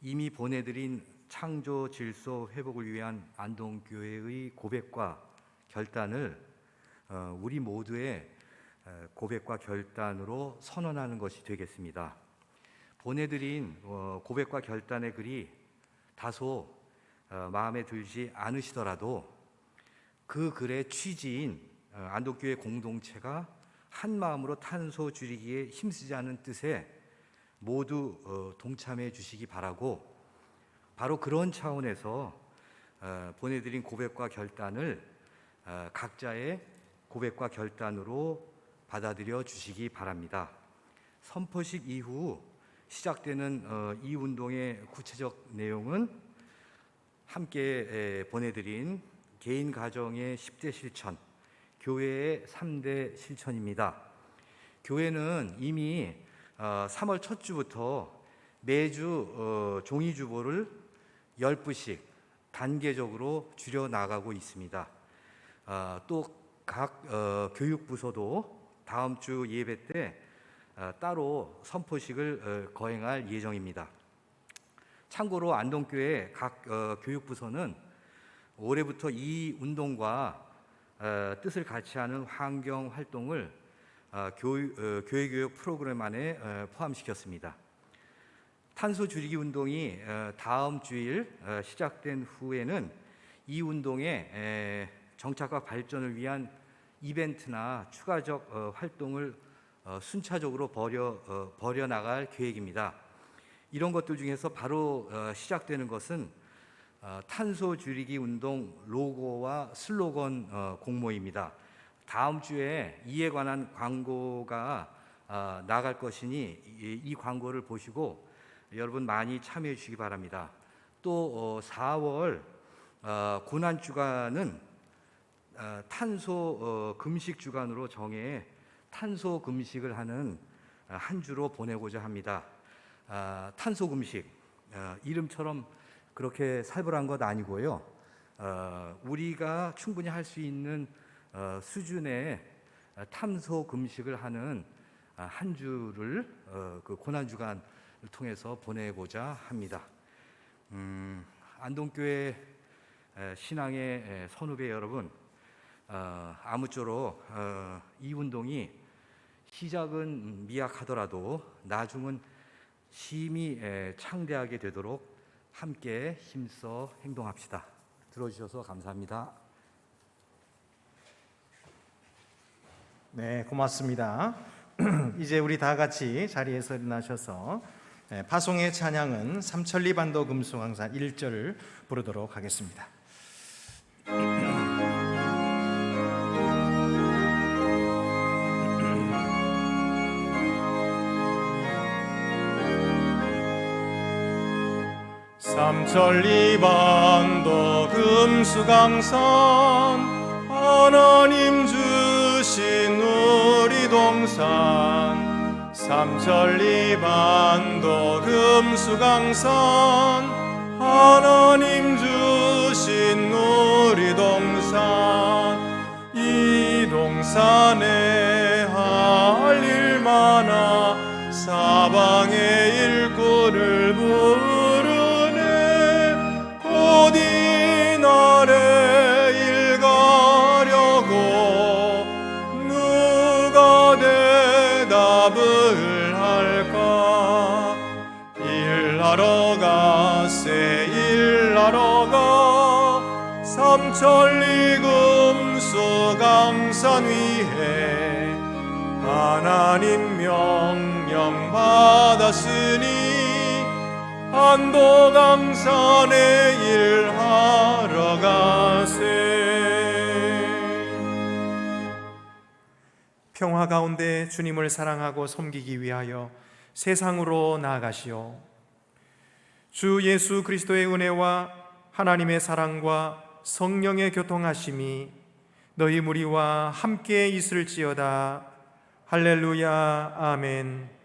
이미 보내드린 창조 질서 회복을 위한 안동교회의 고백과 결단을 우리 모두의 고백과 결단으로 선언하는 것이 되겠습니다. 보내드린 고백과 결단의 글이 다소 마음에 들지 않으시더라도 그 글의 취지인 안동교회 공동체가 한 마음으로 탄소 줄이기에 힘쓰자는 뜻에 모두 동참해 주시기 바라고, 바로 그런 차원에서 보내드린 고백과 결단을 각자의 고백과 결단으로 받아들여 주시기 바랍니다. 선포식 이후 시작되는 이 운동의 구체적 내용은 함께 보내드린 개인 가정의 10대 실천, 교회의 3대 실천입니다. 교회는 이미 3월 첫 주부터 매주 종이주보를 10부씩 단계적으로 줄여나가고 있습니다. 또 각 교육부서도 다음 주 예배 때 따로 선포식을 거행할 예정입니다. 참고로 안동교회 각 교육부서는 올해부터 이 운동과 뜻을 같이 하는 환경 활동을 교회교육 프로그램 안에 포함시켰습니다. 탄소 줄이기 운동이 다음 주일 시작된 후에는 이 운동의 정착과 발전을 위한 이벤트나 추가적 활동을 순차적으로 벌여나갈 계획입니다. 이런 것들 중에서 바로 시작되는 것은 탄소 줄이기 운동 로고와 슬로건 공모입니다. 다음 주에 이에 관한 광고가 나갈 것이니 이 광고를 보시고 여러분 많이 참여해 주시기 바랍니다. 또 4월 고난주간은 탄소 금식 주간으로 정해 탄소 금식을 하는 한 주로 보내고자 합니다. 탄소 금식, 이름처럼 그렇게 살벌한 것 아니고요. 우리가 충분히 할 수 있는 수준의 탄소 금식을 하는 한 주를 그 고난 주간을 통해서 보내고자 합니다. 안동교회 신앙의 선후배 여러분, 아무쪼록 이 운동이 시작은 미약하더라도 나중은 심히 창대하게 되도록 함께 힘써 행동합시다. 들어주셔서 감사합니다. 네, 고맙습니다. 이제 우리 다 같이 자리에서 일어나셔서 파송의 찬양은 삼천리 반도 금수강사 1절을 부르도록 하겠습니다. 삼천리반도 금수강산 하나님 주신 우리 동산 삼천리반도 금수강산 하나님 주신 우리 동산 이 동산에 할 일 많아 사방의 일꾼을 부르네 곧 이날에 일 가려고 누가 대답을 할까 일하러 가세 일하러 가 삼천리 금수강산 위에 하나님 명령 받았으니 한도강산에 일하러 가세. 평화 가운데 주님을 사랑하고 섬기기 위하여 세상으로 나아가시오. 주 예수 그리스도의 은혜와 하나님의 사랑과 성령의 교통하심이 너희 무리와 함께 있을지어다. 할렐루야. 아멘.